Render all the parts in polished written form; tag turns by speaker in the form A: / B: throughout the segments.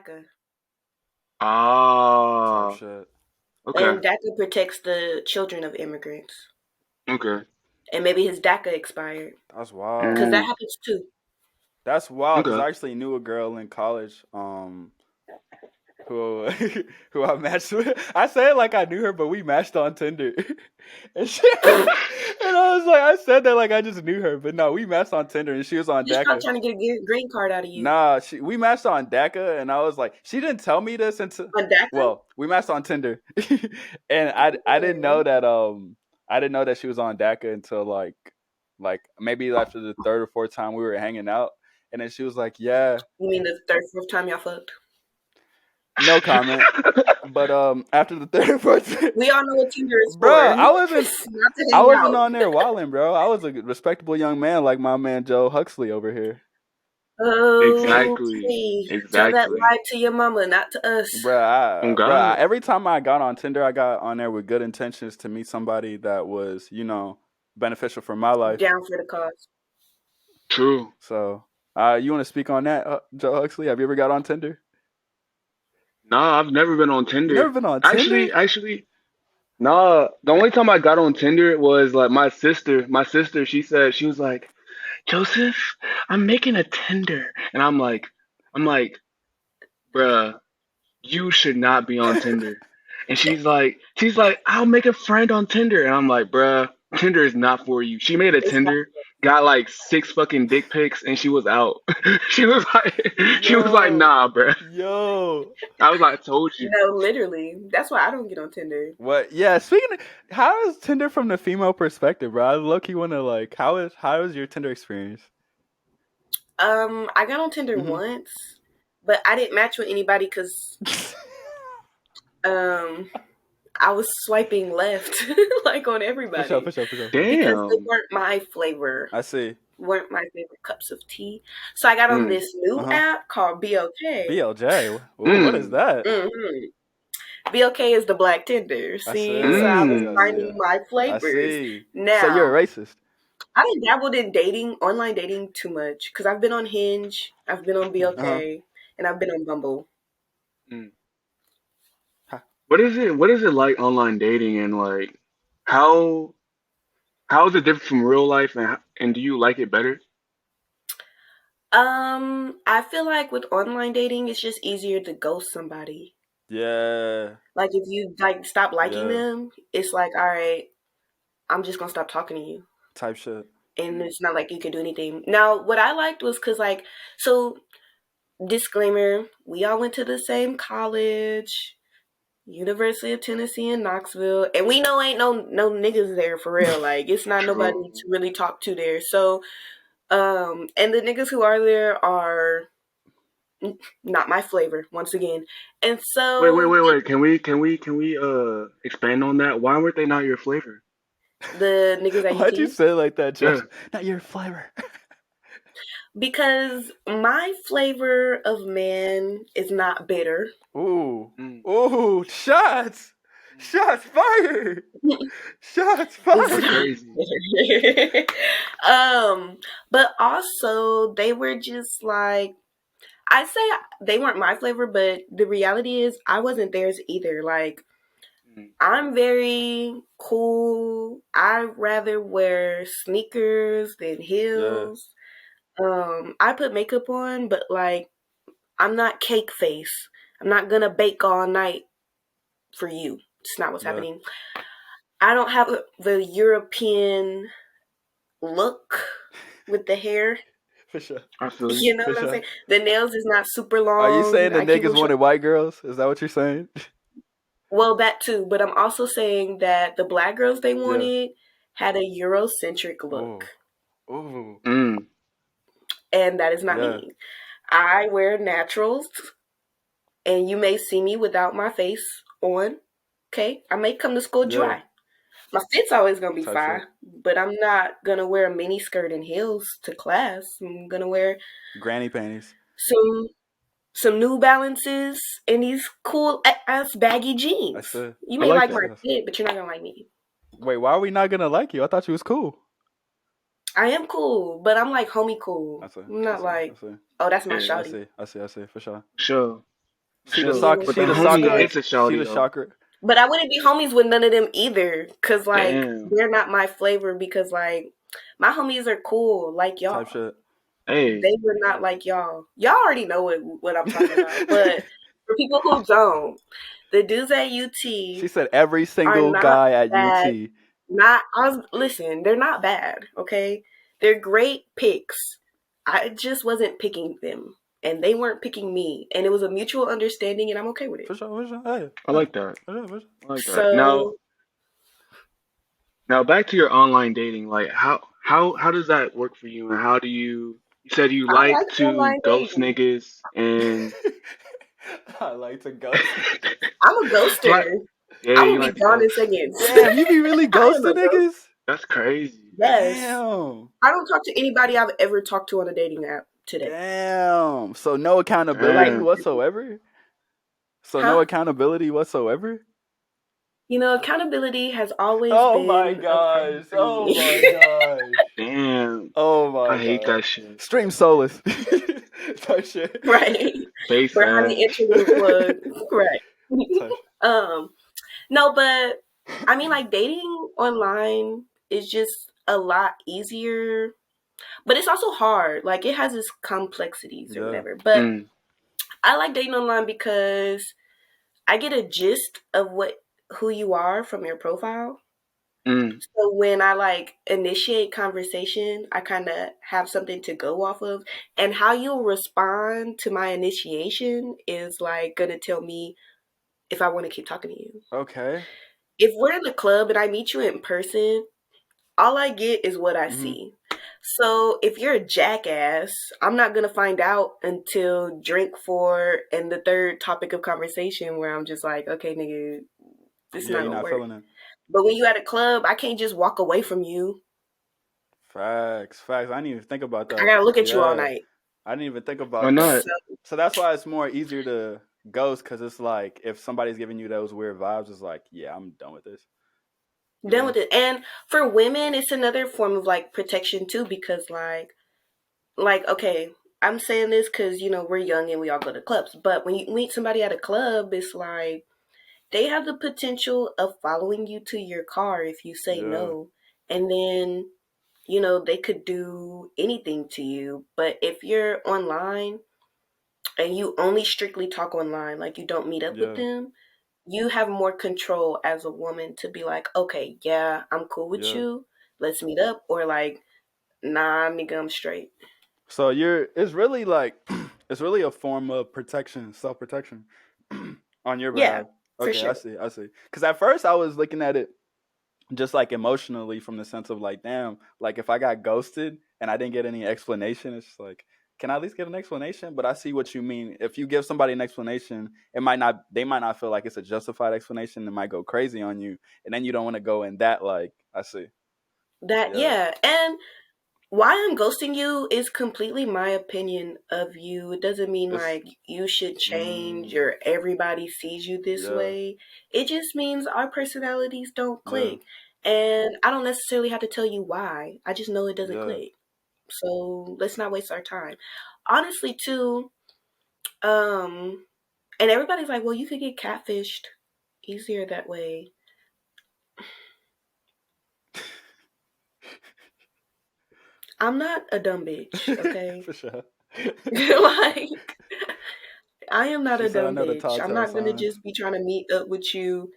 A: DACA.
B: Oh.
C: Shit.
B: Okay.
A: And DACA protects the children of immigrants.
B: Okay.
A: And maybe his DACA expired.
C: That's wild.
A: Because that happens too.
C: That's wild. Because
B: Okay.
C: I actually knew a girl in college. Who who I matched with. I say it like I knew her, but we matched on Tinder. And I was like, I said that like I just knew her, but no, we matched on Tinder, and she was on
A: He's
C: DACA.
A: not trying to get a green card out of you.
C: Nah, we matched on DACA, and I was like, she didn't tell me this until
A: on DACA.
C: Well, we matched on Tinder, and I didn't know that she was on DACA until like maybe after the third or fourth time we were hanging out, and then she was like, yeah.
A: You mean the third, fourth time y'all fucked?
C: No comment. But after the third, fourth,
A: we all know what Tinder is
C: bro,
A: for.
C: I wasn't on there wilding, bro. I was a respectable young man like my man Joe Huxley over here.
A: Oh,
B: Exactly.
A: Tell that lie to your mama, not to us,
C: bro. Every time I got on Tinder, I got on there with good intentions to meet somebody that was, beneficial for my life.
A: Down for the cause.
B: True.
C: So, you want to speak on that, Joe Huxley? Have you ever got on Tinder?
B: Nah, I've never been on Tinder.
C: You never been on Tinder?
B: Actually, nah. The only time I got on Tinder was like my sister. My sister, she was like, Joseph, I'm making a Tinder, and I'm like, bruh, you should not be on Tinder. And she's like, I'll make a friend on Tinder, and I'm like, bruh, Tinder is not for you. She made a Tinder, got like 6 fucking dick pics, and she was out. she was like, nah, bruh.
C: Yo,
B: I was like, I told you.
A: No, literally. That's why I don't get on Tinder.
C: What? Yeah. Speaking of, how is Tinder from the female perspective, bro? I low-key want to like, how is your Tinder experience?
A: I got on Tinder once, but I didn't match with anybody because I was swiping left like on everybody.
C: For sure.
B: Damn.
A: Because they weren't my flavor.
C: I see.
A: Weren't my favorite cups of tea. So I got on this new app called BOK.
C: BLJ? What is that?
A: BOK is the Black Tinder. See? So I was finding my flavors.
C: I see.
A: Now,
C: so you're a racist.
A: I didn't dabbled in dating, online dating too much. Because I've been on Hinge, I've been on BOK, and I've been on Bumble.
B: What is it like online dating, and like how is it different from real life, and do you like it better?
A: I feel like with online dating, it's just easier to ghost somebody.
C: Yeah.
A: Like if you like stop liking them, it's like, all right, I'm just gonna stop talking to you.
C: Type shit.
A: And it's not like you can do anything. Now, what I liked was because so disclaimer, we all went to the same college. University of Tennessee in Knoxville, and we know ain't no niggas there for real. Like it's not nobody to really talk to there. So, and the niggas who are there are not my flavor once again. And so
B: wait. Can we expand on that? Why weren't they not your flavor?
A: The niggas at
C: Why'd you say it like that, Josh? Not your flavor.
A: Because my flavor of man is not bitter.
C: Ooh, shots fired. Shots fired.
A: But also they were just like, I say they weren't my flavor, but the reality is I wasn't theirs either. Like, I'm very cool. I'd rather wear sneakers than heels. I put makeup on, but like, I'm not cake face. I'm not gonna bake all night for you. It's not what's happening. I don't have the European look with the hair.
C: For sure.
A: You know what I'm saying? The nails is not super long.
C: Are you saying the niggas wanted white girls? Is that what you're saying?
A: Well, that too. But I'm also saying that the black girls they wanted had a Eurocentric look.
C: Ooh.
A: And that is not me. I wear naturals, and you may see me without my face on. Okay? I may come to school dry. My fit's always going to be fine, but I'm not going to wear a mini skirt and heels to class. I'm going to wear
C: granny panties.
A: Some New Balances and these cool ass baggy jeans. You may like my fit, but you're not going to like me.
C: Wait, why are we not going to like you? I thought you was cool.
A: I am cool, but I'm like homie cool. I'm not like, oh, that's my shawty.
C: I see, for sure.
B: Sure.
C: She the
B: Sure.
C: soccer.
B: But
C: She
B: the
C: the
B: homie
C: soccer.
B: is a
C: She
B: shawty
C: the
B: though.
C: soccer
A: But I wouldn't be homies with none of them either, cause like
B: Damn.
A: they're not my flavor. Because like my homies are cool, like
C: type
A: y'all.
C: shit.
B: Hey.
A: They were not like y'all. Y'all already know what I'm talking about. But for people who don't, the dudes at UT
C: She said every
A: are
C: single
A: not
C: guy at
A: bad.
C: UT.
A: Listen, they're not bad, okay? They're great picks. I just wasn't picking them. And they weren't picking me. And it was a mutual understanding, and I'm okay with it.
C: For sure. Hey,
B: I like that.
C: for sure.
B: I like that.
A: So
B: Now back to your online dating. Like how does that work for you? And how do you said you
A: I
B: like
A: like
B: to
A: online
B: ghost
A: dating.
B: niggas and
C: I like to ghost.
A: I'm a ghoster.
B: like yeah,
A: I
B: you
A: will be
B: like to
A: gone in
B: ghost.
A: seconds.
C: Damn, you be really
A: I am a
C: ghosting
A: ghost.
C: niggas?
B: That's crazy.
A: Yes.
C: Damn.
A: I don't talk to anybody I've ever talked to on a dating app today.
C: Damn. So no accountability
A: Like,
B: Damn.
C: whatsoever? So no
A: huh?
C: accountability whatsoever?
A: You know, accountability has always
C: Oh my
A: been a problem
C: gosh.
A: for
C: Oh
A: me.
C: my gosh.
B: Damn.
C: Oh
B: I
C: my
B: hate
C: god.
B: that shit.
C: Stream Solus. Type shit.
A: Right.
B: Face
A: Berhani
B: ass.
A: interlude plug. Right.
C: Type shit.
A: um, no, but I mean, like, dating online is just a lot easier, but it's also hard. Like, it has its complexities or
C: Yeah.
A: whatever. But
B: Mm,
A: I like dating online because I get a gist of who you are from your profile.
B: mm,
A: So when I like initiate conversation, I kind of have something to go off of, and how you'll respond to my initiation is like gonna tell me if I want to keep talking to you.
C: Okay.
A: If we're in the club and I meet you in person, all I get is what I
C: Mm-hmm.
A: see. So if you're a jackass, I'm not gonna find out until drink four and the third topic of conversation where I'm just like, okay, nigga, this is
C: Yeah,
A: not
C: you're
A: gonna
C: not
A: work.
C: feeling it.
A: But when you at a club, I can't just walk away from you.
C: Facts. I didn't even think about
A: I
C: that.
A: gotta look at you all
C: Yeah.
A: night.
C: I didn't even think
B: why
C: about that.
B: not?
A: So
C: So that's why it's more easier to ghost because it's like if somebody's giving you those weird vibes, it's like, yeah, I'm done with this.
A: done
C: Yeah.
A: with it. And for women, it's another form of like protection too, because like okay, I'm saying this because we're young and we all go to clubs. But when you meet somebody at a club, it's like they have the potential of following you to your car if you say
C: Yeah.
A: no, and then they could do anything to you. But if you're online and you only strictly talk online, like you don't meet up with
C: Yeah.
A: them, you have more control as a woman to be like, okay, yeah, I'm cool with
C: Yeah.
A: you. Let's meet up. Or like, nah, nigga, I'm straight.
C: So it's really like it's really a form of protection, self protection on your
A: Yeah,
C: behalf.
A: for
C: Okay, I
A: sure.
C: see. Because at first I was looking at it just like emotionally from the sense of like, damn, like if I got ghosted and I didn't get any explanation, it's just like, can I at least get an explanation? But I see what you mean. If you give somebody an explanation, they might not feel like it's a justified explanation. They might go crazy on you, and then you don't want to go in that. Like, I see.
A: That,
C: Yeah,
A: yeah. And why I'm ghosting you is completely my opinion of you. It doesn't mean
C: it's
A: like you should change
C: mm,
A: or everybody sees you this
C: yeah,
A: way. It just means our personalities don't
C: yeah,
A: click. And I don't necessarily have to tell you why. I just know it doesn't
C: yeah.
A: click. So let's not waste our time. Honestly, too, um, and everybody's like, well, you could get catfished easier that way. I'm not a dumb bitch, okay?
C: For sure.
A: Like, I am not
C: She
A: a
C: said, "I
A: dumb
C: know the
A: bitch. I'm
C: telltale
A: not gonna
C: signs."
A: just be trying to meet up with you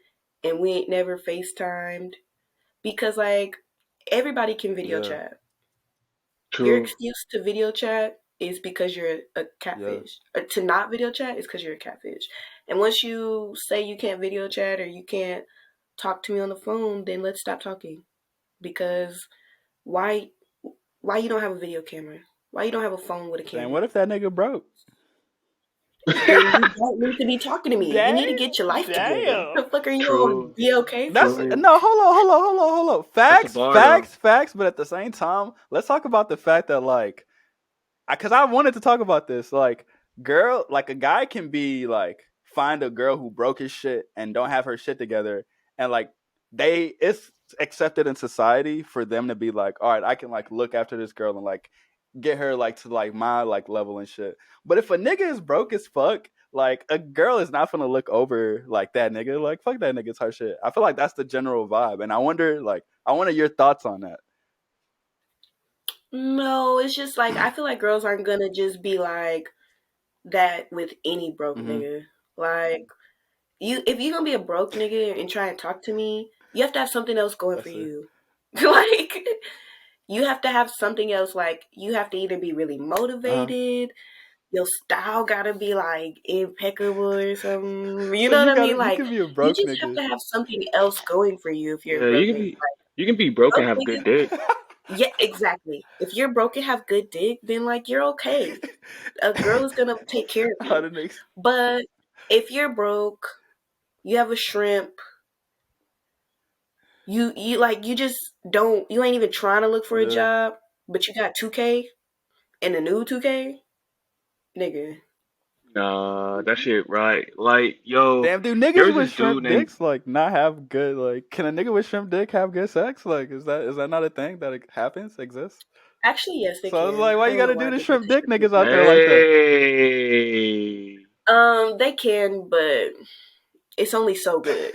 A: and we ain't never FaceTimed because, like, everybody can video
C: Yeah,
A: chat. Your
B: True.
A: excuse to video chat is because you're a
C: yeah,
A: catfish. To not video chat is because you're a catfish. And once you say you can't video chat or you can't talk to me on the phone, then let's stop talking. Because why why you don't have a video camera? Why you don't have a phone with a
C: Damn,
A: camera?
C: what if that nigga broke?
A: Then you don't need to be talking to me. You need to get your life together.
C: Damn.
A: The fuck are you on
B: True.
A: BOK
C: That's
A: for?
B: True.
C: no, hold on.
B: That's a
C: Facts,
B: bar though.
C: facts, facts. But at the same time, let's talk about the fact that like, because I wanted to talk about this. Like, girl, like a guy can be like find a girl who broke his shit and don't have her shit together, and like it's accepted in society for them to be like, all right, I can like look after this girl and like get her like to like my like level and shit. But if a nigga is broke as fuck, like a girl is not gonna look over like that nigga. Like fuck that nigga type shit. I feel like that's the general vibe, and I wonder your thoughts on that.
A: No, it's just like I feel like girls aren't gonna just be like that with any broke nigga. Like if you're gonna be a broke nigga and try and talk to me, you have to have something else going for you. Like you have to have something else. Like you have to either be really motivated. Your style gotta be like impeccable or something. You
C: So
A: know what I mean?
C: you
A: Like
C: can be a
A: you
C: broke
A: just have
C: nigga.
A: to have something else going for you if you're a
B: Yeah,
A: broke nigga.
B: you can be broke and
A: Broke
B: have good dick.
A: niggas, yeah, exactly. If you're broke and have good dick, then like you're okay. A girl is gonna take care of
C: How
A: you.
C: the niggas?
A: But if you're broke, you have a shrimp. You just don't. You ain't even trying to look for a job, but you got 2K and a new 2K, nigga.
B: Nah, that shit right. Like, yo,
C: Damn, do
B: there
C: niggas
B: was
C: with
B: this dude
C: shrimp
B: named
C: dicks like not have good like? Can a nigga with shrimp dick have good sex? Like, is that not a thing that happens, exists?
A: Actually, yes, they
C: So I was
A: can.
C: like, why
A: I
C: you
A: don't know
C: gotta
A: why
C: do the
A: they put
C: shrimp
A: the
C: dick
A: shrimp
C: niggas
A: in
C: out
A: there.
C: there like that?
B: Hey.
A: They can, but it's only so good.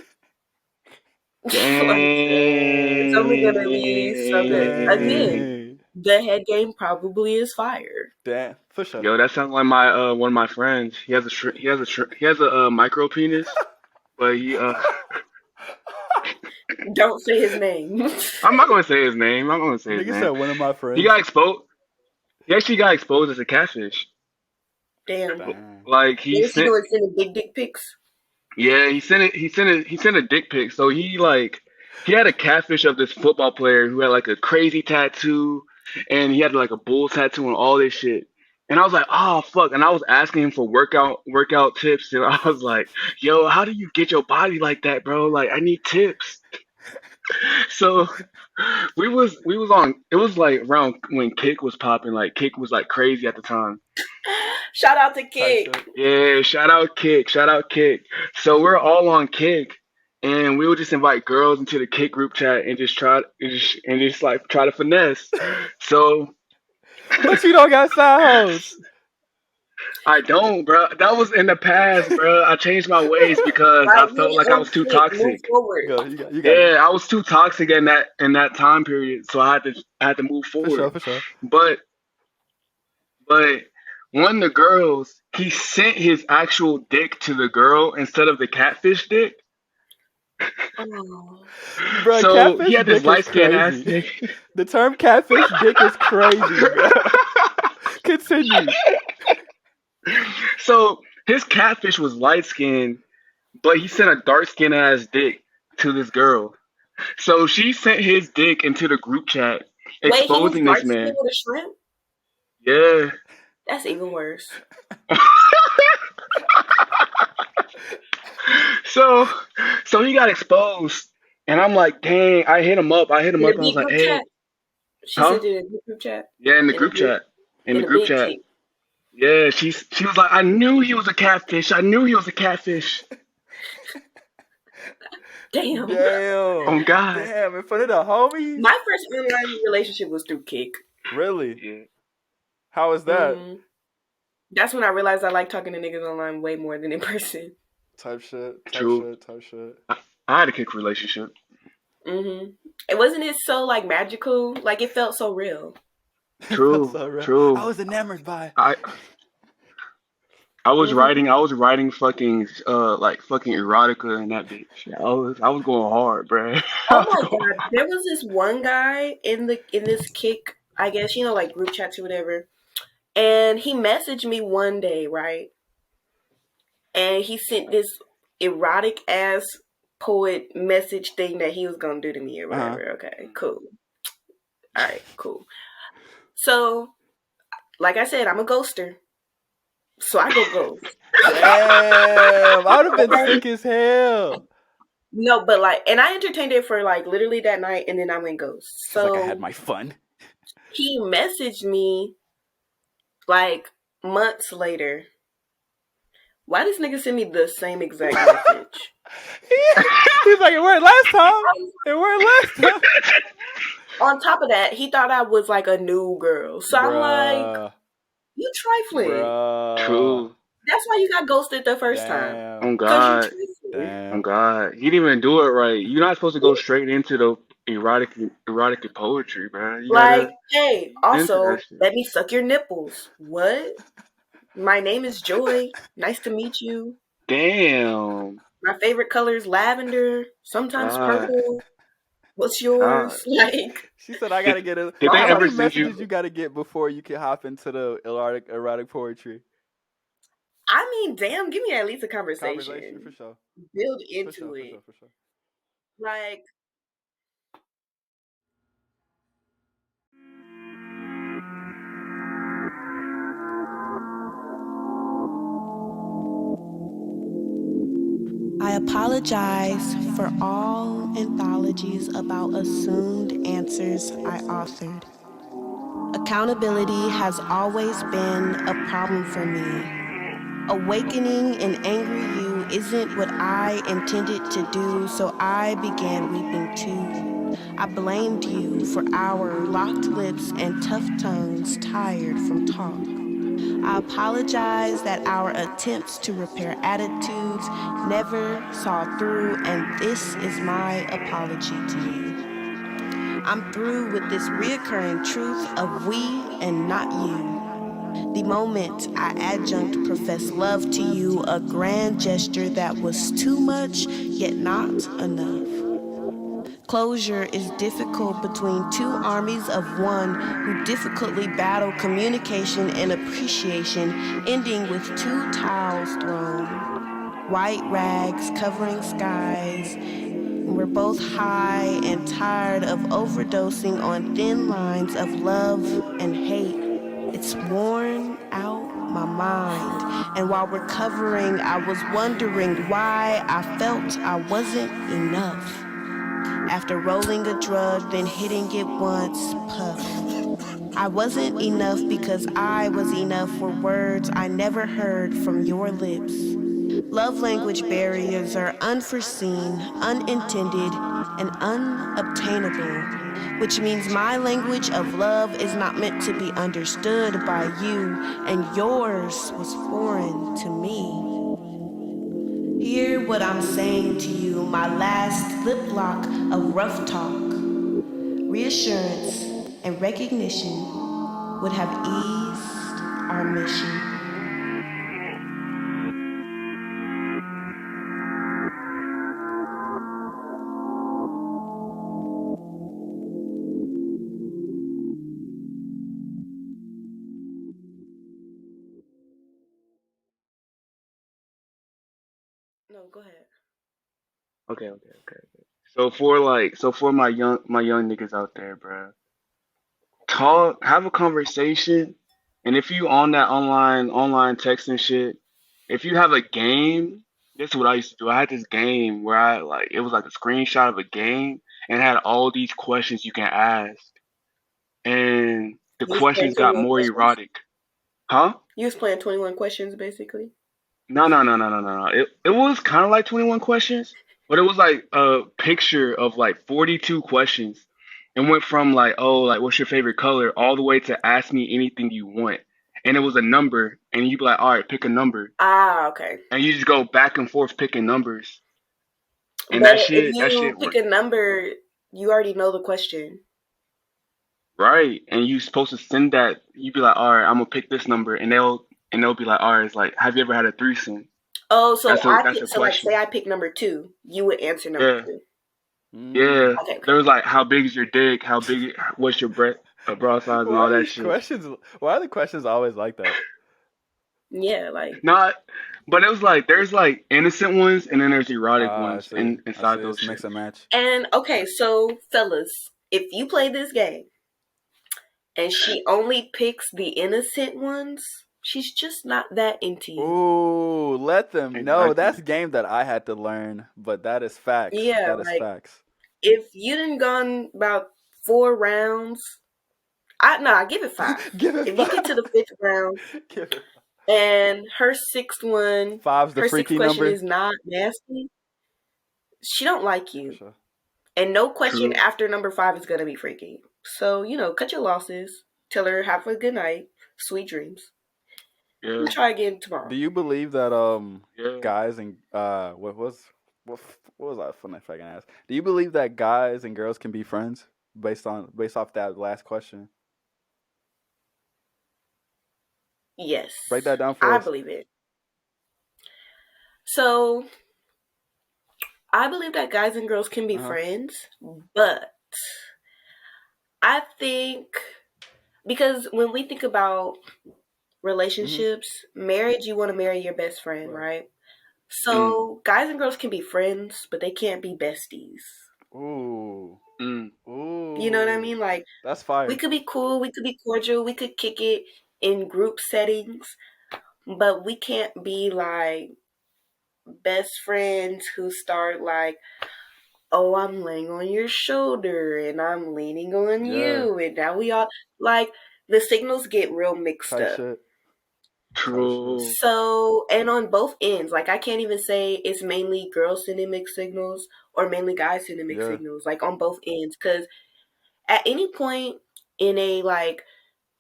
A: Like, it's only gonna be so good. Again,
C: Dang.
A: the head game probably is fire.
C: Damn, for sure.
B: Yo, that sounds like my one of my friends. He has a micro penis, but
A: Don't say his name.
B: I'm not gonna say his name. I'm not gonna say his
C: Nigga said
B: name.
C: one of my
B: He
C: friends.
B: got exposed. He actually got exposed as a catfish.
A: Damn.
C: Damn.
B: Like
A: What was he doing? Sending big dick pics?
B: yeah, he sent a dick pic. So he had a catfish of this football player who had like a crazy tattoo, and he had like a bull tattoo and all this shit. And I was like, oh fuck. And I was asking him for workout tips, and I was like, yo, how do you get your body like that, bro? Like I need tips. So we was on. It was like around when Kik was popping. Like Kik was like crazy at the time.
A: Shout out to
C: Type
A: Kik.
C: shit.
B: Yeah, shout out Kik, shout out Kik. So we're all on Kik, and we would just invite girls into the Kik group chat and just like try to finesse. So
C: But you don't got side hoes.
B: I don't, bro. That was in the past, bro. I changed my ways because I
A: Right, we
B: felt like I
A: on
B: was too
A: Kik. Move
B: toxic.
A: forward.
C: You got it.
B: Yeah, I was too toxic in that time period, so I had to move
C: For
B: forward.
C: sure, for sure.
B: But But one of the girls, he sent his actual dick to the girl instead of the catfish dick.
A: Oh.
C: Bro,
B: So he
C: catfish
B: had this
C: dick is
B: light skinned ass
C: crazy.
B: dick.
C: The term catfish dick is crazy, bro. Continue.
B: So his catfish was light skinned, but he sent a dark skinned ass dick to this girl. So she sent his dick into the group chat,
A: Wait, he was
B: exposing this
A: dark skinned
B: man.
A: with a shrimp?
B: Yeah.
A: That's even worse.
B: So he got exposed. And I'm like, dang, I hit him up.
A: In a
B: And I was
A: big
B: like,
A: group
B: hey,
A: chat? She
B: huh?
A: sent it in a big group chat?
B: Yeah, in the
A: In a
B: group
A: big,
B: chat. In the
A: in a
B: group
A: big
B: chat.
A: Kik.
B: Yeah, she was like, I knew he was a catfish. I knew he was a catfish.
A: Damn.
C: Damn.
B: Oh God.
C: Damn, in front of the homies?
A: My first online relationship was through Kik.
C: Really?
B: Yeah.
C: How was that?
A: Mm-hmm. That's when I realized I like talking to niggas online way more than in person.
C: Type shit.
B: True. I had a Kik relationship.
A: Mm-hmm. It wasn't it so like magical? Like it felt so real.
B: True.
C: So real.
B: True.
C: I was enamored by.
B: I was writing fucking like fucking erotica in that bitch. I was going hard, bruh.
A: Oh my god, there was this one guy in this Kik, I guess, you know, like group chats or whatever. And he messaged me one day, right? And he sent this erotic ass poet message thing that he was gonna do to me or whatever. Okay, cool. Alright, cool. So, like I said, I'm a ghoster. So I go ghost.
C: Damn, I would have been sick as hell.
A: No, but like, and I entertained it for like literally that night, and then I went ghost.
C: She's
A: So
C: like, I had my fun.
A: he messaged me like months later. Why does nigga send me the same exact message?
C: He's like, it worked last time. It worked last time.
A: On top of that, he thought I was like a new girl. So I'm like, you trifling.
C: Bruh.
B: True.
A: That's why you got ghosted the first time.
B: On
C: Damn.
A: Because you
B: God,
A: twisted.
B: on
C: Damn.
B: God, he didn't even do it right. You're not supposed to go straight into the erotic poetry, man. You
A: Like,
B: gotta
A: hey,
B: get into that
A: also,
B: shit.
A: let me suck your nipples. What? My name is Joy. Nice to meet you.
B: Damn,
A: My favorite color is lavender, sometimes
B: God,
A: purple. What's yours?
B: God.
A: Like,
C: She said, "I
B: Did
C: gotta get a."
B: did they
C: How
B: ever
C: many
B: send
C: messages
B: you?
C: you gotta get before you can hop into the erotic poetry
A: I mean, damn, give me at least a
C: conversation? For
A: conversation.
C: sure.
A: Build
C: For sure.
A: into
C: For
A: it.
C: sure. For sure.
A: Like, I apologize for all anthologies about assumed answers I authored. Accountability has always been a problem for me. Awakening an angry you isn't what I intended to do, so I began weeping too. I blamed you for our locked lips and tough tongues tired from talk. I apologize that our attempts to repair attitudes never saw through, and this is my apology to you. I'm through with this reoccurring truth of we and not you. The moment I adjunct profess love to you, a grand gesture that was too much, yet not enough. Closure is difficult between two armies of one who difficultly battle communication and appreciation, ending with two towels thrown. White rags covering skies. We're both high and tired of overdosing on thin lines of love and hate. It's worn out my mind. And while recovering, I was wondering why I felt I wasn't enough. After rolling a drug, then hitting it once, puff. I wasn't enough because I was enough for words I never heard from your lips. Love language barriers are unforeseen, unintended, and unobtainable, which means my language of love is not meant to be understood by you, and yours was foreign to me. Hear what I'm saying to you, my last lip lock of rough talk. Reassurance and recognition would have eased our mission. No, go ahead.
B: Okay. So for my young niggas out there, bro, have a conversation, and if you on that online text and shit, if you have a game, this is what I used to do. I had this game where it was like a screenshot of a game and it had all these questions you can ask, and the
A: You was playing
B: questions got
A: 21
B: more
A: questions?
B: erotic, huh?
A: You was playing 21 questions, basically?
B: No. It was kind of like 21 questions, but it was like a picture of like 42 questions. It went from like, oh, like, what's your favorite color, all the way to ask me anything you want. And it was a number, and you'd be like, all right, pick a number.
A: Ah, okay.
B: And you just go back and forth picking numbers. And
A: But if
B: that
A: you
B: shit
A: pick
B: worked.
A: a number, you already know the question.
B: Right. And you supposed to send that, you'd be like, all right, I'm gonna pick this number. And they'll be like, all right, it's like, have you ever had a threesome?
A: Oh, so
B: That's a
A: so like say
B: question.
A: I pick number two, you would answer number
B: Yeah.
A: two.
B: Yeah,
C: Mm.
A: Okay, okay.
B: there was like, how big is your dick? What's your bra size and
C: Why
B: all
C: are
B: that
C: these
B: shit.
C: questions? Why are the questions always like that?
A: Yeah, like,
B: Not, but it was like there's like innocent ones and then there's erotic
C: Ah, I
B: ones
C: see. I see.
B: inside those
C: It's mix
B: shits.
C: and match.
A: and okay, so fellas, if you play this game and she only picks the innocent ones, she's just not that into you.
C: Ooh, let them know.
B: Exactly.
C: That's game that I had to learn, but that is facts.
A: Yeah,
C: That is
A: like
C: facts.
A: if you didn't gone about 4 rounds, I give it 5.
C: Give it
A: If you get
C: five.
A: to the 5th round
C: Give it.
A: and her sixth one,
C: Five's the
A: her sixth
C: freaky
A: question
C: number.
A: is not nasty, she don't like
C: For
A: you.
C: sure.
A: And no question
B: True.
A: after number 5 is gonna be freaky. So, cut your losses. Tell her have a good night. Sweet dreams.
B: Yeah.
A: Try again tomorrow.
C: Do you believe that
B: Yeah.
C: guys and what was I fun if I can ask? Do you believe that guys and girls can be friends based off that last question?
A: Yes,
C: Break that down for
A: I
C: us.
A: believe it. So I believe that guys and girls can be friends, but I think because when we think about relationships, marriage, you want to marry your best friend, right? So guys and girls can be friends, but they can't be besties.
C: Ooh. Ooh.
A: You know what I mean? Like,
C: that's
A: we
C: fire.
A: could be cool, we could be cordial, we could kick it in group settings, but we can't be like best friends who start like, oh, I'm laying on your shoulder and I'm leaning on
C: Yeah.
A: you, and now we all like the signals get real mixed
C: Type
A: up.
C: shit.
B: True.
A: So, and on both ends, like I can't even say it's mainly girls sending mixed signals or mainly guys sending mixed
C: Yeah.
A: signals, like on both ends, because at any point in a like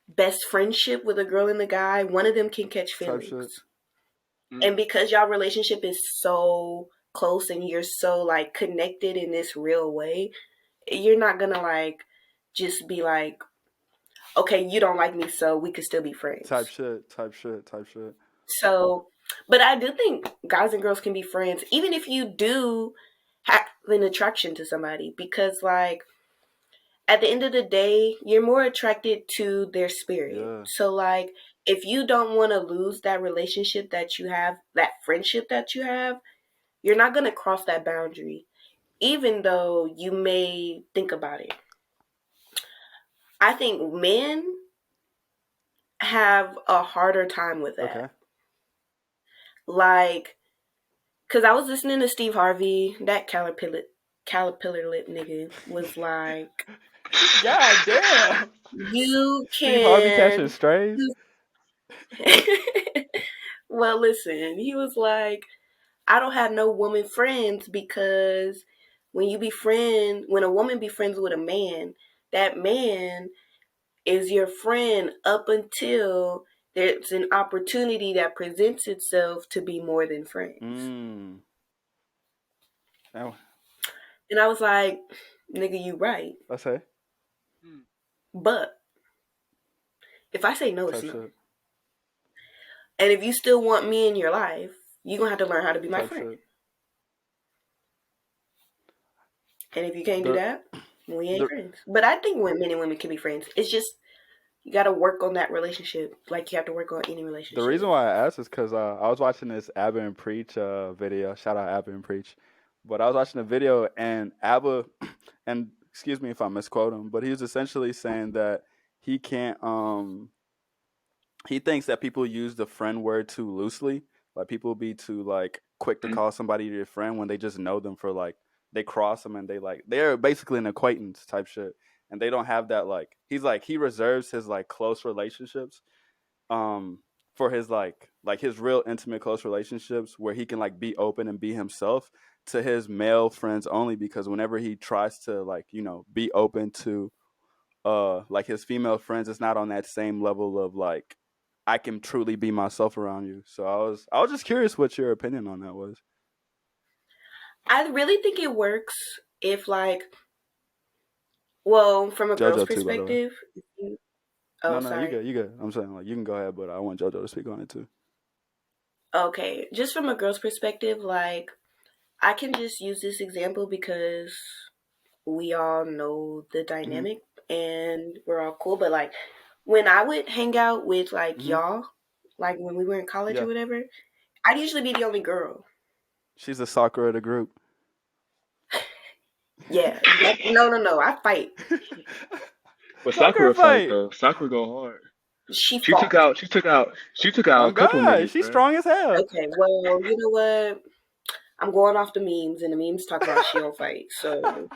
A: best friendship with a girl and a guy, one of them can catch
C: Type shit.
A: feelings. And because y'all relationship is so close and you're so like connected in this real way, you're not gonna like just be like, okay, you don't like me, so we could still be friends.
C: Type shit. Type shit. Type shit.
A: So, but I do think guys and girls can be friends, even if you do have an attraction to somebody, because like at the end of the day, you're more attracted to their spirit.
C: Yeah.
A: So like if you don't want to lose that relationship that you have, that friendship that you have, you're not going to cross that boundary, even though you may think about it. I think men have a harder time with that.
C: Okay.
A: Like, because I was listening to Steve Harvey, that caterpillar lip nigga was like,
C: God damn.
A: you
C: Steve Harvey catching
A: can.
C: strays.
A: Well, listen, he was like, I don't have no woman friends because when a woman be friends with a man, that man is your friend up until there's an opportunity that presents itself to be more than friends.
C: Oh.
A: And I was like, nigga, you right.
C: I say.
A: But if I say no,
C: Type
A: it's no.
C: shit.
A: And if you still want me in your life, you're going to have to learn how to be my
C: Type
A: friend.
C: shit.
A: And if you can't do that, we ain't friends. But I think men and women can be friends. It's just, you got to work on that relationship like you have to work on any relationship.
C: The reason why I asked is because I was watching this Abba and Preach video. Shout out Abba and Preach. But I was watching a video and Abba, and excuse me if I misquote him, but he was essentially saying that he can't, he thinks that people use the friend word too loosely. Like people be too like quick to call somebody their friend when they just know them for like, they cross them and they're basically an acquaintance type shit. And they don't have that like, he reserves his like close relationships for his like his real intimate close relationships where he can like be open and be himself to his male friends only, because whenever he tries to like, you know, be open to like his female friends, it's not on that same level of like I can truly be myself around you. So I was just curious what your opinion on that was.
A: I really think it works if like, well, from a girl's
C: JoJo too, by the way.
A: perspective.
C: No,
A: Sorry.
C: you good. I'm saying like you can go ahead, but I want JoJo to speak on it too.
A: Okay, just from a girl's perspective, like I can just use this example because we all know the dynamic and we're all cool. But like when I would hang out with like y'all, like when we were in college or whatever, I'd usually be the only girl.
C: She's the soccer of the group.
A: Yeah. No. I fight.
B: But Sakura fight though. Sakura go hard.
A: She
B: took out
C: Oh
B: a couple
C: God,
B: niggas,
C: she's
B: bro.
C: strong as hell.
A: Okay, well, you know what? I'm going off the memes, and the memes talk about she don't fight. So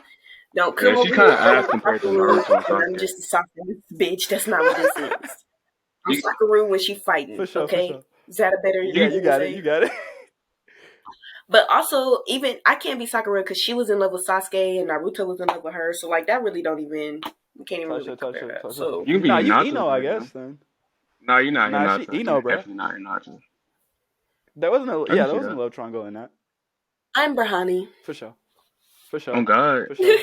A: don't come
B: Yeah,
A: over
B: she
A: here
B: kind of
A: saying
B: ass compared to
A: Sakaru,
B: Naruto and
A: and I'm
B: Sasuke.
A: just a soccer bitch. That's not what this is. I'm
B: You,
A: Sakaru when she fighting.
C: For sure,
A: Okay,
C: for sure.
A: is that a better
C: Yeah, you
A: thing to
C: got it.
A: say?
C: You got it.
A: But also, even I can't be Sakura because she was in love with Sasuke and Naruto was in love with her. So like that really don't even, we can't even really compare that. So
B: you can be Naruto,
C: Ino, I guess then.
B: No, you're not
C: Nah, she
B: Hinata.
C: Eno,
B: You're
C: bro.
B: definitely not Hinata.
C: There wasn't a
B: I can
C: there
B: see
C: wasn't a
B: that.
C: love triangle in that.
A: I'm Berhani.
C: For sure. For
B: Oh
C: sure.
B: God.
C: For sure.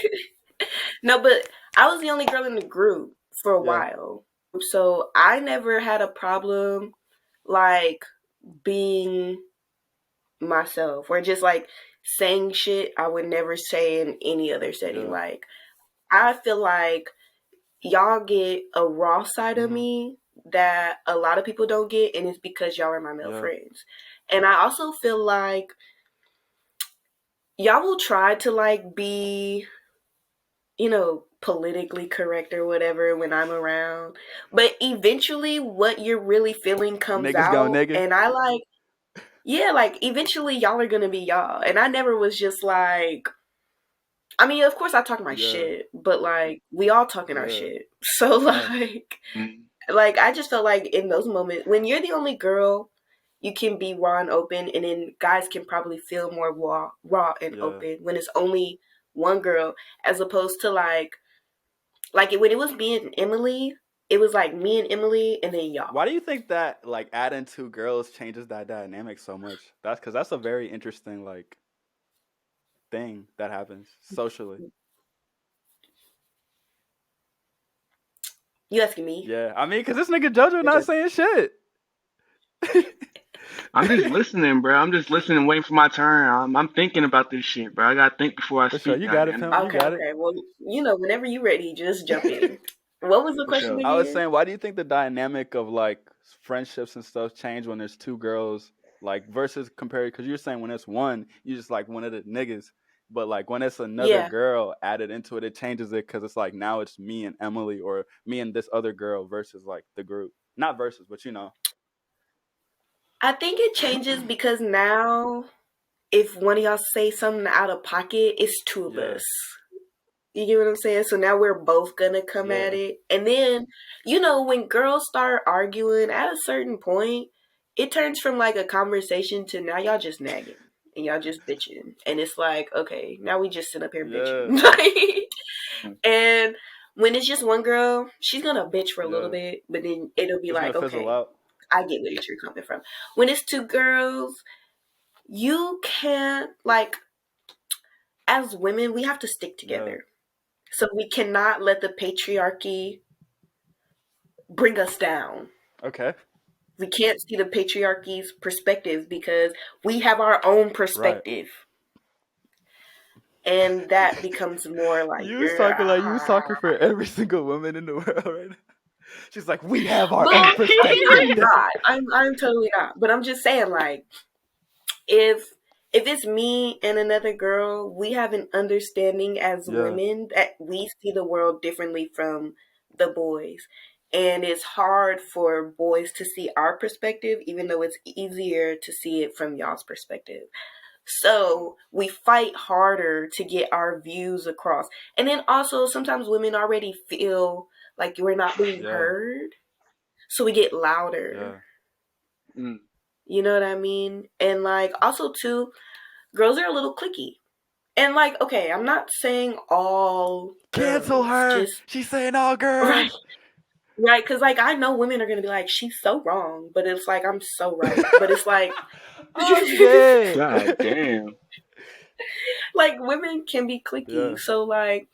A: No, but I was the only girl in the group for a
C: Yeah.
A: while. So I never had a problem like being myself or just like saying shit I would never say in any other setting.
C: Yeah.
A: Like I feel like y'all get a raw side of me that a lot of people don't get, and it's because y'all are my male
C: Yeah.
A: friends. And I also feel like y'all will try to like be, you know, politically correct or whatever when I'm around. But eventually what you're really feeling comes
C: Niggas go
A: out.
C: nigga.
A: And I like, yeah, like eventually y'all are gonna be y'all. And I never was just like, I mean, of course I talk my
C: Yeah.
A: shit, but like we all talking our
C: Yeah.
A: shit. So
C: Facts.
A: like I just felt like in those moments when you're the only girl, you can be raw and open, and then guys can probably feel more raw and
C: Yeah.
A: open when it's only one girl, as opposed to like when it was me and Emily, it was like me and Emily and then y'all.
C: Why do you think that like adding two girls changes that dynamic so much? That's because that's a very interesting like thing that happens socially.
A: You asking me?
C: Yeah, I mean, because this nigga JoJo not saying shit.
B: I'm just listening, bro. I'm just listening, waiting for my turn. I'm thinking about this shit, bro. I gotta think before I
C: For sure,
B: speak.
C: you got it,
B: Goddamn it.
C: Pimp. You
A: Okay,
C: got it.
A: okay. Well, you know, whenever you're ready, just jump in. What was the
B: For
A: question
B: sure.
C: I was
A: again?
C: saying, why do you think the dynamic of like friendships and stuff change when there's two girls, like versus compared? Because you're saying when it's one, you just like one of the niggas, but like when it's another
A: Yeah.
C: girl added into it, it changes it because it's like now it's me and Emily or me and this other girl versus like the group. Not versus, but you know.
A: I think it changes because now if one of y'all say something out of pocket, it's two of
C: Yeah.
A: us. You get what I'm saying? So now we're both gonna come at
C: Yeah.
A: it. And then, you know, when girls start arguing at a certain point, it turns from like a conversation to now y'all just nagging and y'all just bitching. And it's like, okay, now we just sit up here
C: Yeah.
A: bitching. And when it's just one girl, she's gonna bitch for a little
C: Yeah.
A: bit, but then it'll be
C: It's gonna
A: like,
C: fizzle
A: okay,
C: out.
A: I get where you're coming from. When it's two girls, you can't like as women, we have to stick
C: Yeah.
A: together. So we cannot let the patriarchy bring us down.
C: Okay.
A: We can't see the patriarchy's perspective because we have our own
C: Right.
A: perspective. And that becomes more like,
C: You was talking like you was talking for every single woman in the world right now. She's like, we have our
A: but
C: own
A: I'm
C: perspective.
A: not. I'm totally not. But I'm just saying, like, if it's me and another girl, we have an understanding as
C: Yeah.
A: women that we see the world differently from the boys. And it's hard for boys to see our perspective, even though it's easier to see it from y'all's perspective. So we fight harder to get our views across. And then also, sometimes women already feel like we're not being
C: Yeah.
A: heard. So we get
C: Yeah.
A: louder.
B: Mm.
A: You know what I mean? And like, also, too, girls are a little cliquey. And like, okay, I'm not saying all
C: Cancel
A: girls,
C: her.
A: just
C: She's saying all
A: right,
C: girls.
A: right, because like I know women are gonna be like, she's so wrong, but it's like I'm so right, but it's like,
C: I'm dead.
B: God damn.
A: like women can be cliquey,
C: Yeah.
A: so like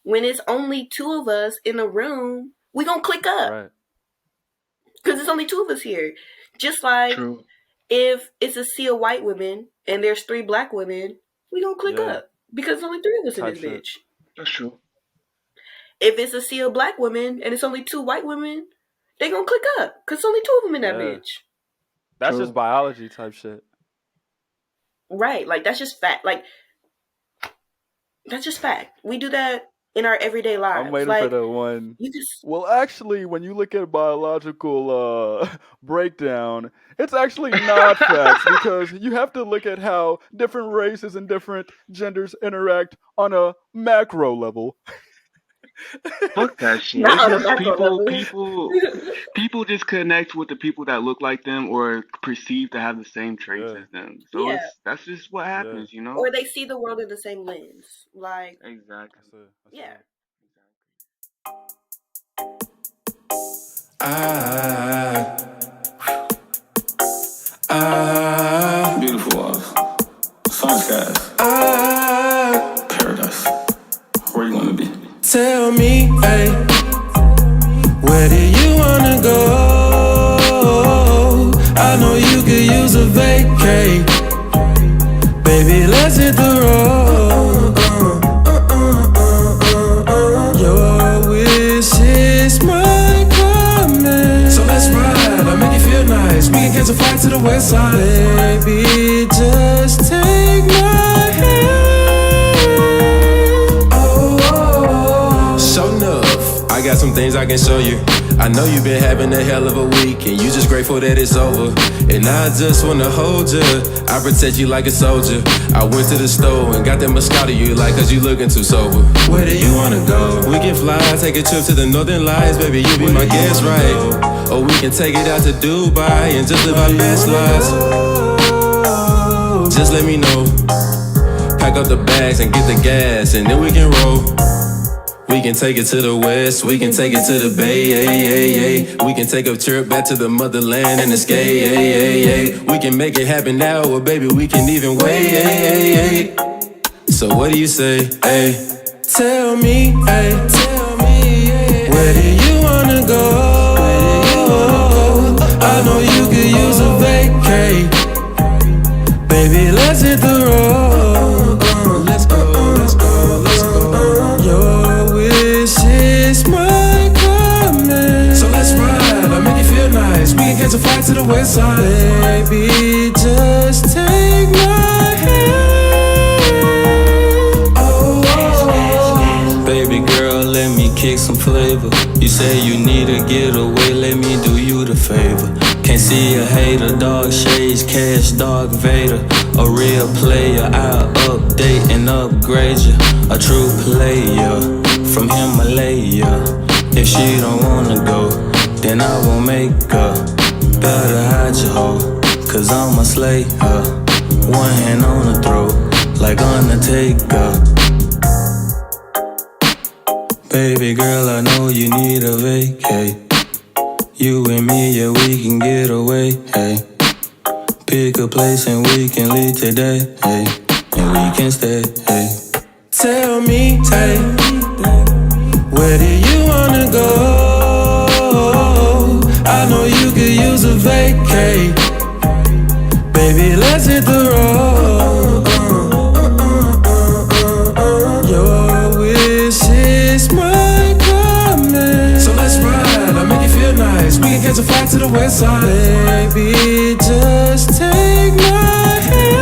A: when it's only two of us in a room, we gonna click up
C: Right.
A: because it's only two of us here. Just like
B: True.
A: if it's a sea of white women and there's three black women, we gonna click
C: Yeah.
A: up because there's only three of us in
C: Type
A: this
C: shit.
A: bitch.
B: That's true.
A: If it's a sea of black women and it's only two white women, they gonna click up because it's only two of them in that
C: Yeah.
A: bitch.
C: That's just
B: True.
C: biology type shit.
A: Right? Like that's just fact. Like that's just fact. We do that in our everyday
C: I'm
A: lives.
C: waiting for
A: Like
C: the one.
A: you just
C: Well, actually, when you look at biological breakdown, it's actually not facts because you have to look at how different races and different genders interact on a macro level.
B: Fuck that shit.
A: not
B: It's
A: on a
B: just
A: macro
B: people,
A: level.
B: people just connect with the people that look like them or perceive to have the same traits
C: Yeah,
B: as them. So
A: Yeah.
B: that's just what
C: yeah.
B: happens, you know?
A: Or they see the world in the same lens. Like,
B: Exactly.
C: That's it. That's
A: yeah.
C: it.
D: Beautiful walls, sun skies, paradise. Where you wanna be?
E: Tell me, hey, where do you wanna go? I know you could use a vacay. Baby, let's hit the road. Your wish is my command. So let's ride, I'll make you feel nice. We can catch a flight to the west side. Baby, just take my hand. Oh, show enough. I got some things I can show you. I know you've been having a hell of a week, and you just grateful that it's over. And I just wanna hold you, I protect you like a soldier. I went to the store and got that Moscato you like, cause you looking too sober. Where do you wanna go? We can fly, take a trip to the Northern Lights, baby, you be my guest, right? Or we can take it out to Dubai and just live our best lives. Just let me know. Pack up the bags and get the gas, and then we can roll. We can take it to the west, we can take it to the bay, we can take a trip back to the motherland and escape, we can make it happen now, or baby, we can even wait. So what do you say, hey? Tell me, hey, where do you wanna go? I know you could use a vacay. Baby, let's hit the road. Let's go, let's go, let's go. Your wish is my command. So let's ride, I'll make you feel nice. We can catch a flight to the west side. Baby, just take my hand. Oh,
D: Baby girl, let me kick some flavor. You say you need a getaway, let me do you the favor. Can't see a hater, dog shades, cash, dog Vader. A real player, I'll update and upgrade you. A true player from Himalaya. If she don't wanna go, then I won't make her. Better hide your hoe, cause I'ma slay her. One hand on the throat, like Undertaker. Baby girl, I know you need a vacay. You and me, yeah, we can get away, hey. Pick a place and we can leave today, hey. And we can stay, hey.
E: tell me, hey, where do you wanna go? I know you could use a vacay. Baby, let's hit the road. Your wish is my command. So let's ride, I'll make you feel nice. We can catch a flight to the west side. Baby, just take my hand.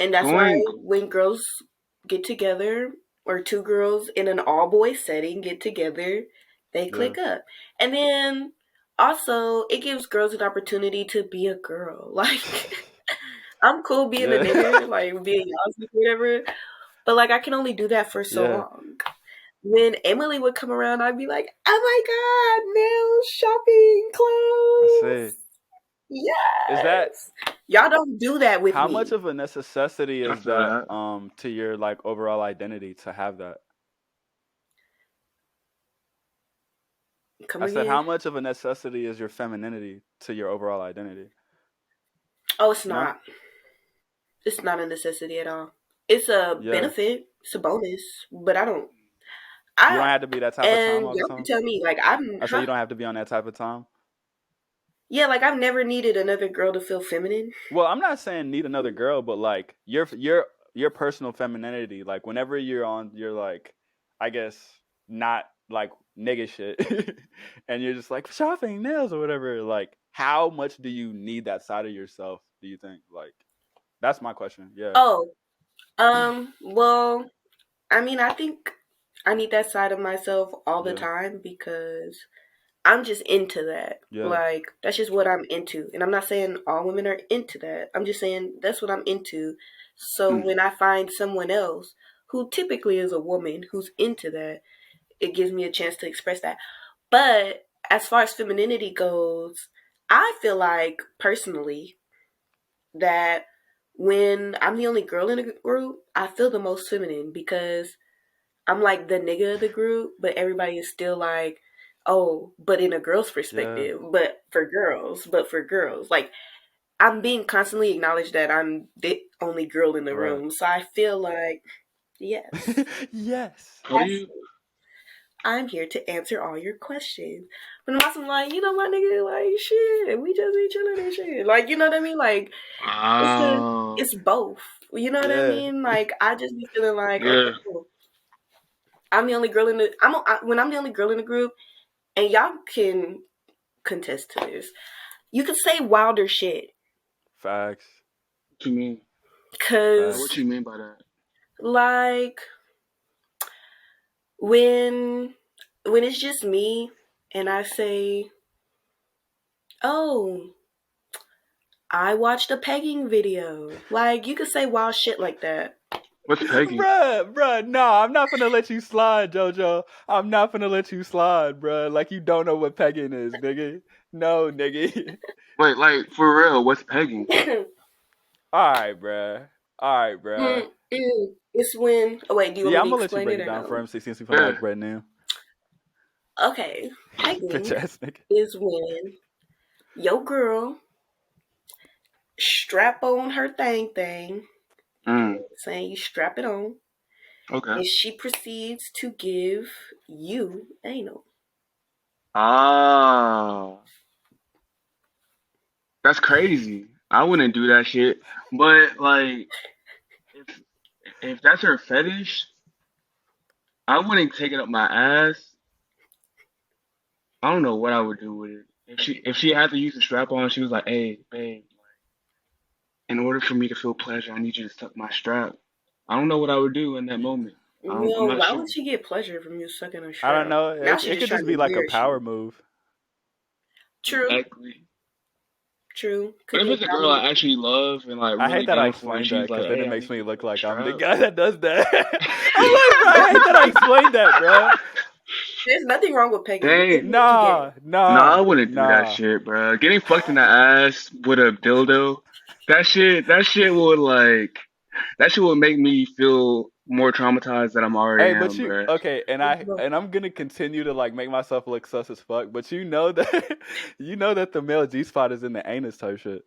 A: And that's why when girls get together, or two girls in an all boys setting get together, they click up. And then also it gives girls an opportunity to be a girl. Like I'm cool being a nigga, like being y'all whatever. But like I can only do that for so long. When Emily would come around, I'd be like, "Oh my god, nails, shopping, clothes."
C: I see.
A: Yes.
C: Is that
A: y'all don't do that with
C: how
A: me?
C: much of a necessity is that to your like overall identity to have that?
A: Come
C: I
A: again?
C: said, how much of a necessity is your femininity to your overall identity?
A: Oh, it's not. It's not a necessity at all. It's a benefit. It's a bonus. But I don't.
C: You don't have to be that type of time all the
A: y'all
C: time.
A: can tell me, like I
C: said you don't have to be on that type of time.
A: Yeah, like I've never needed another girl to feel feminine.
C: Well, I'm not saying need another girl, but like your personal femininity, like whenever you're on, you're like, I guess not like nigga shit, and you're just like shopping, nails, or whatever. Like, how much do you need that side of yourself? Do you think? Like, that's my question. Yeah.
A: Oh, well, I mean, I think I need that side of myself all the time because I'm just into that.
C: Yeah.
A: Like, that's just what I'm into. And I'm not saying all women are into that. I'm just saying that's what I'm into. So when I find someone else who typically is a woman who's into that, it gives me a chance to express that. But as far as femininity goes, I feel like personally that when I'm the only girl in a group, I feel the most feminine because I'm like the nigga of the group, but everybody is still like, oh, but in a girl's perspective, but for girls. Like, I'm being constantly acknowledged that I'm the only girl in the room. So I feel like, yes.
C: Yes.
B: How do you?
A: I'm here to answer all your questions. But I'm also like, you know, my nigga, like, shit, we just be chilling and shit. Like, you know what I mean? Like, it's both. You know what I mean? Like, I just be feeling like, okay, cool. I'm the only girl in the. When I'm the only girl in the group, and y'all can contest to this. You could say wilder shit.
C: Facts.
B: What you mean?
A: Cause
B: what you mean by that?
A: Like when it's just me and I say, "Oh, I watched a pegging video." Like, you could say wild shit like that.
B: What's pegging?
C: Bruh, no, I'm not gonna let you slide, JoJo. I'm not gonna let you slide, bruh. Like, you don't know what pegging is, nigga. No, nigga.
B: Wait, like, for real, what's pegging?
C: Alright, bruh.
A: It's when... Oh, wait, do you want me to explain
C: I'm gonna let you break
A: it
C: it down
A: no?
C: for him since you feel like right now.
A: Okay. Pegging
C: Bitch ass nigga.
A: is when your girl strap on her thing. Saying you strap it on.
B: Okay.
A: And she proceeds to give you anal.
B: Ah. That's crazy. I wouldn't do that shit. But, like, if that's her fetish, I wouldn't take it up my ass. I don't know what I would do with it. If she had to use the strap on, she was like, "Hey, babe, in order for me to feel pleasure, I need you to suck my strap." I don't know what I would do in that moment. I'm not
A: why
B: sure.
A: would she get pleasure from you sucking her strap?
C: I don't know.
A: Now
C: It could just be like a power move.
A: True.
B: Exactly.
A: True.
B: But if it's a girl I actually love and like really
C: I hate that I
B: down for, and
C: explained that
B: she's
C: because
B: like,
C: then
B: "Hey,
C: it
B: I
C: makes
B: need
C: me
B: you to
C: look
B: suck my
C: like I'm the
B: strap."
C: guy that does that. I'm like, bro, I hate that I explained that, bro.
A: There's nothing wrong with pegging.
B: Dang.
C: Nah,
B: I wouldn't do that shit, bro. Getting fucked in the ass with a dildo, that shit would make me feel more traumatized than I'm already
C: Hey, but
B: am, bro.
C: okay, and I'm gonna continue to like make myself look sus as fuck, but you know that the male G spot is in the anus type shit.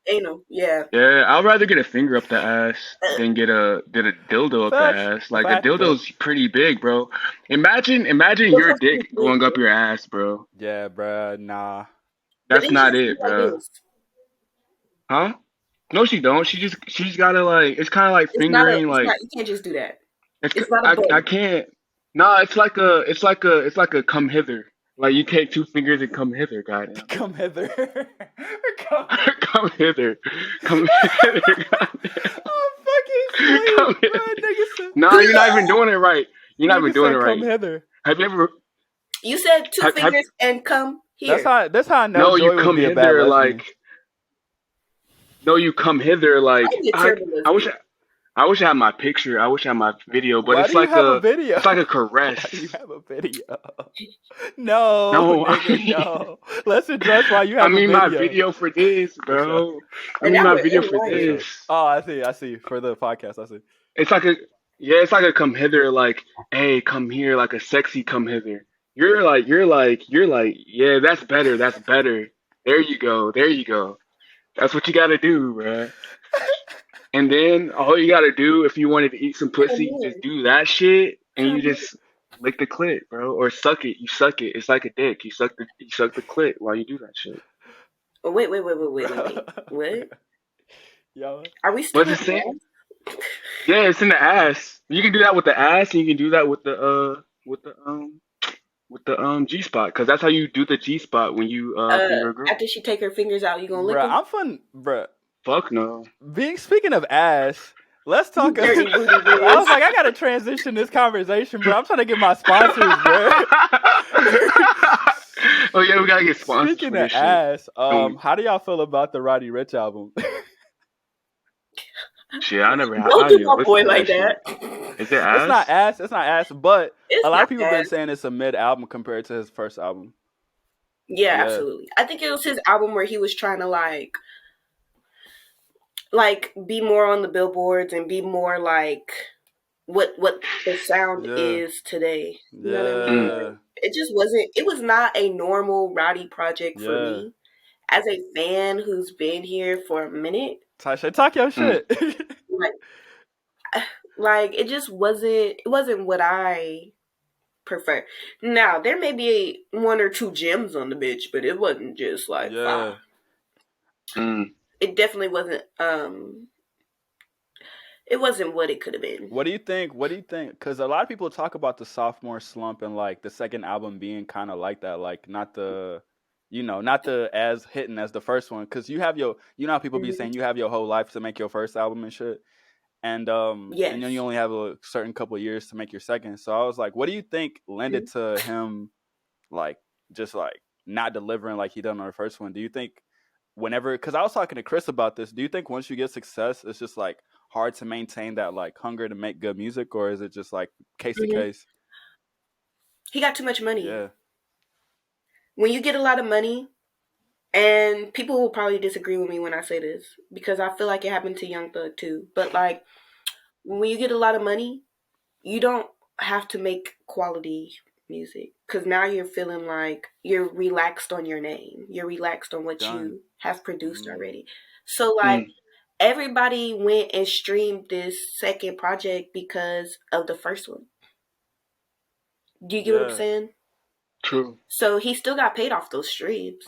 A: Anal, yeah.
B: Yeah, I'd rather get a finger up the ass than get a dildo up the ass. Like, a dildo's pretty big, bro. Imagine your dick going up your ass, bro.
C: Yeah, bro. Nah.
B: That's not it, bro. Huh? No, she don't. She's gotta like. It's kind of like fingering.
A: You can't just do that.
B: It's not a bow. I can't. No, it's like a come hither. Like, you take two fingers and come hither, goddamn.
C: Come hither.
B: Come hither. Come hither, goddamn.
C: I'm fucking sweet,
B: Come
C: bro.
B: hither. No, you're not even doing it right. You're not even doing it right.
C: Come hither.
B: Have you ever?
A: You said two fingers and come here.
C: That's how I know.
B: No,
C: Joy
B: you come
C: would be a bad
B: hither
C: lesbian.
B: like. No, you come hither like. I wish I had my picture. I wish I had my video, but
C: Why
B: it's
C: do you
B: like
C: have a video?
B: It's like a caress.
C: Why do you have a video? No, nigga, no. Let's address why you have a video.
B: My video for this, bro. I mean my video for this.
C: Oh, I see. For the podcast, I see.
B: It's like a come hither, like, hey, come here, like a sexy come hither. You're like, yeah, that's better. There you go. That's what you gotta do, bro. And then all you gotta do, if you wanted to eat some pussy, just do that shit, and you just lick the clit, bro, or suck it. You suck it. It's like a dick. You suck the clit while you do that shit.
A: Oh, wait. What?
C: Yo.
A: Are we still?
B: What's it saying? Yeah, it's in the ass. You can do that with the ass, and you can do that with the G spot, because that's how you do the G spot when you finger a girl.
A: After she take her fingers out, you gonna lick them?
C: I'm fun, bruh.
B: Fuck no.
C: Speaking of ass, let's talk. I was like, I gotta transition this conversation, bro. I'm trying to get my sponsors, bro.
B: Oh yeah, we gotta get sponsors
C: Speaking
B: for
C: of
B: this shit.
C: ass, how do y'all feel about the Roddy Ricch album?
B: Shit, I never.
A: Don't
B: I
A: do
B: didn't even
A: my
B: listen
A: boy
B: to that
A: like
B: shit.
A: that.
B: Is it
C: It's not
B: ass?
C: ass. It's not ass. But
A: It's
C: a lot
A: not
C: of people been
A: bad.
C: saying it's a mid album compared to his first album.
A: Yeah,
C: Yeah,
A: absolutely. I think it was his album where he was trying to like be more on the billboards and be more like what the sound
C: yeah,
A: is today. You know what I mean?
B: Mm.
C: yeah,
A: It just wasn't. It was not a normal Roddy project for
C: yeah.
A: me. As a fan who's been here for a minute,
C: Tasha, talk your
B: Mm.
C: shit.
A: like like it just wasn't. It wasn't what I prefer. Now there may be one or two gems on the bitch, but it wasn't just like
C: Yeah.
B: Mm.
A: it definitely wasn't. It wasn't what it could have been.
C: What do you think? What do you think? Because a lot of people talk about the sophomore slump and like the second album being kind of like that, like not the, not the as hitting as the first one. Because you have your, how people be
A: Mm-hmm.
C: saying you have your whole life to make your first album and shit, and then you
A: Yes.
C: only have a certain couple of years to make your second. So I was like, what do you think lended to him, like just like not delivering like he done on the first one? Do you think whenever? Because I was talking to Chris about this. Do you think once you get success, it's just like hard to maintain that like hunger to make good music, or is it just like case to
A: Mm-hmm.
C: case?
A: He got too much money.
C: Yeah,
A: When you get a lot of money, and people will probably disagree with me when I say this because I feel like it happened to Young Thug too. But like when you get a lot of money, you don't have to make quality music because now you're feeling like you're relaxed on your name. You're relaxed on what
C: done.
A: you have produced
C: Mm,
A: already. So like
B: Mm.
A: everybody went and streamed this second project because of the first one. Do you get what I'm
C: yeah.
A: saying?
B: True.
A: So he still got paid off those streams.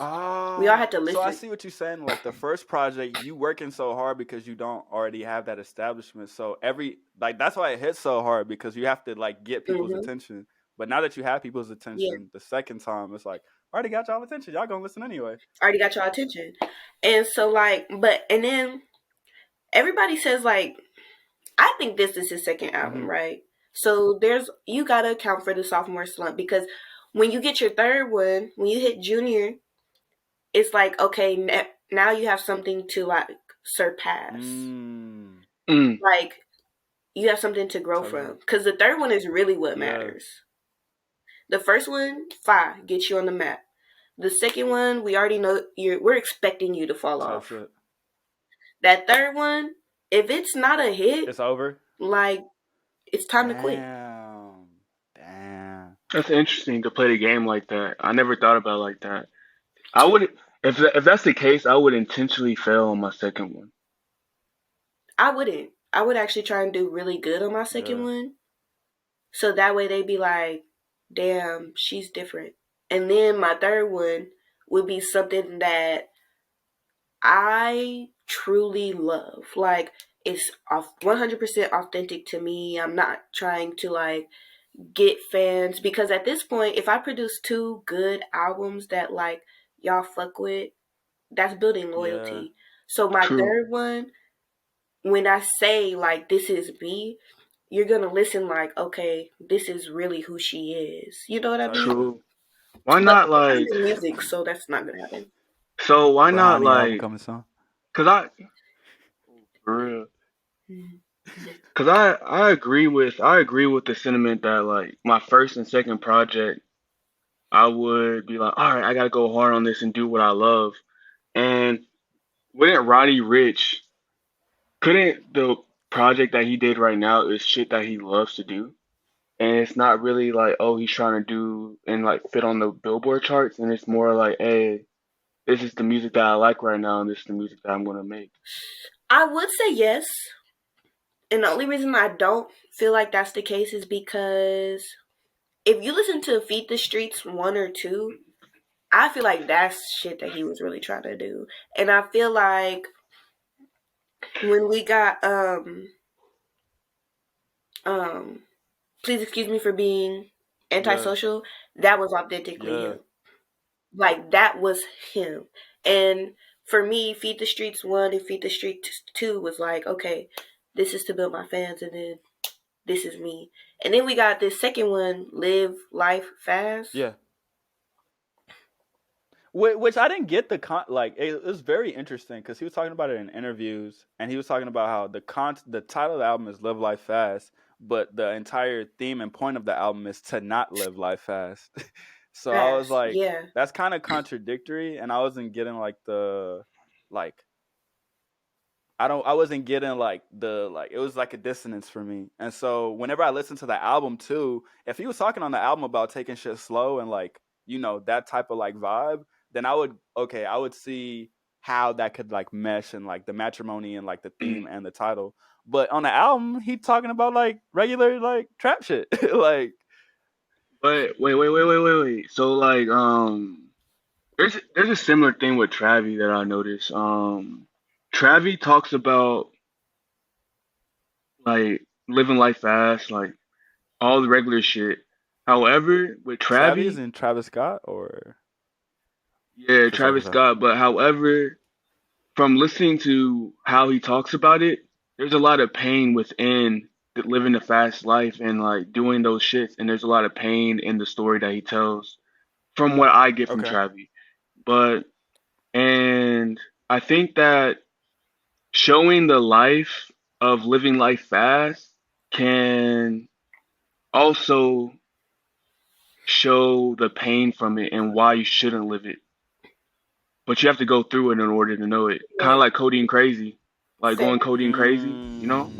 A: We all had to
C: So I
A: listen.
C: see what you're saying. Like the first project, you working so hard because you don't already have that establishment. So that's why it hits so hard because you have to like get people's
A: Hmm.
C: attention. But now that you have people's
A: Yeah,
C: attention, the second time it's like I already got y'all attention. Y'all gonna listen anyway.
A: already got your attention. And so like, and then everybody says like, I think this is his second album,
C: Mm-hmm.
A: right? So you gotta account for the sophomore slump because when you get your third one, when you hit junior, it's like okay, now you have something to like surpass.
C: Mm.
B: Mm.
A: Like you have something to grow from because the third one is really what
C: Yeah.
A: matters. The first one, fine, get you on the map. The second one, we already know we're expecting you to fall
C: Type
A: off.
C: shit.
A: That third one, if it's not a hit,
C: It's over.
A: like it's time to quit.
C: Damn.
B: That's interesting to play the game like that. I never thought about it like that. I would, if that's the case, I would intentionally fail on my second one.
A: I wouldn't. I would actually try and do really good on my second one. So that way they'd be like, damn, she's different. And then my third one would be something that I truly love. Like, it's 100% authentic to me. I'm not trying to, like, get fans. Because at this point, if I produce 2 good albums that, like, y'all fuck with, that's building loyalty. So my
B: True.
A: third one, when I say, like, this is me, you're gonna listen like, okay, this is really who she is. You know what I mean?
B: True. Why
A: But
B: not
A: I'm
B: like?
A: in music, so that's not gonna happen.
B: So why not
C: Berhani album
B: like?
C: coming soon.
B: For real. Cause I agree with the sentiment that like my first and second project I would be like, all right, I gotta go hard on this and do what I love. And wouldn't Roddy Ricch couldn't the project that he did right now is shit that he loves to do? And it's not really like, oh, he's trying to do and like fit on the Billboard charts, and it's more like, hey, this is the music that I like right now, and this is the music that I'm gonna make.
A: I would say yes. And the only reason I don't feel like that's the case is because if you listen to Feed the Streets 1 or 2, I feel like that's shit that he was really trying to do. And I feel like when we got Please Excuse Me for Being Antisocial, that was authentically him. Like that was him. And for me, Feed the Streets 1 and Feed the Streets 2 was like, okay, this is to build my fans, and then this is me. And then we got this second one, Live Life Fast.
C: Yeah. Which I didn't get it was very interesting because he was talking about it in interviews, and he was talking about how the title of the album is "Live Life Fast," but the entire theme and point of the album is to not live life fast. So I was like, that's kind of contradictory, and I wasn't getting I wasn't getting it was like a dissonance for me. And so whenever I listened to the album too, if he was talking on the album about taking shit slow and that type of vibe, then I would see how that could mesh and the matrimony and the theme and the title. But on the album, he talking about regular trap shit.
B: But wait. So there's a similar thing with Travi that I noticed. Travi talks about living life fast, all the regular shit. However, with Travi,
C: is in Travis Scott or
B: Travis Scott. But however, from listening to how he talks about it, there's a lot of pain within living the fast life and doing those shits, and there's a lot of pain in the story that he tells, from what I get from Travi. And I think that showing the life of living life fast can also show the pain from it and why you shouldn't live it. But you have to go through it in order to know it. Kind of like Codeine Crazy. Going Codeine Crazy, you know?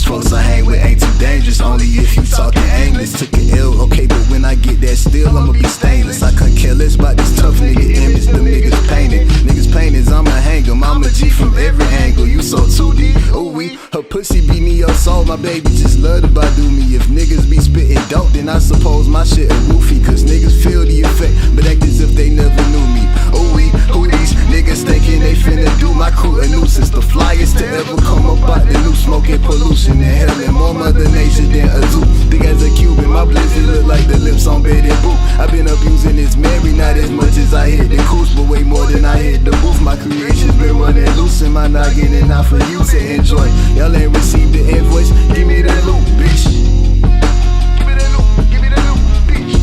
E: Folks I hang with ain't too dangerous, only if you talking English. Took an L, okay, but when I get that still, I'ma be stainless. I couldn't care less about this tough nigga image, the niggas painted. Niggas painters, I'ma hang 'em, I'm a G from every angle. You so 2D, ooh wee, her pussy beat me up, soul, my baby just love to badu me. If niggas be spitting dope, then I suppose my shit a goofy, cause niggas feel the effect, but act as if they never knew me. Ooh wee, who these niggas thinking they finna do my crew a nuisance? The flyest to ever come up out the loose, smoking pollution in hell and more mother nature than a zoo. Big as a Cuban, my blizzard look like the lips on Betty Boop. I've been abusing this Mary, not as much as I hit the coast, but way more than I hit the booth. My creation's been running loose in my noggin and out for you to enjoy. Y'all ain't received the invoice, give me the loot, bitch. Give me the loot, give me the loot, bitch.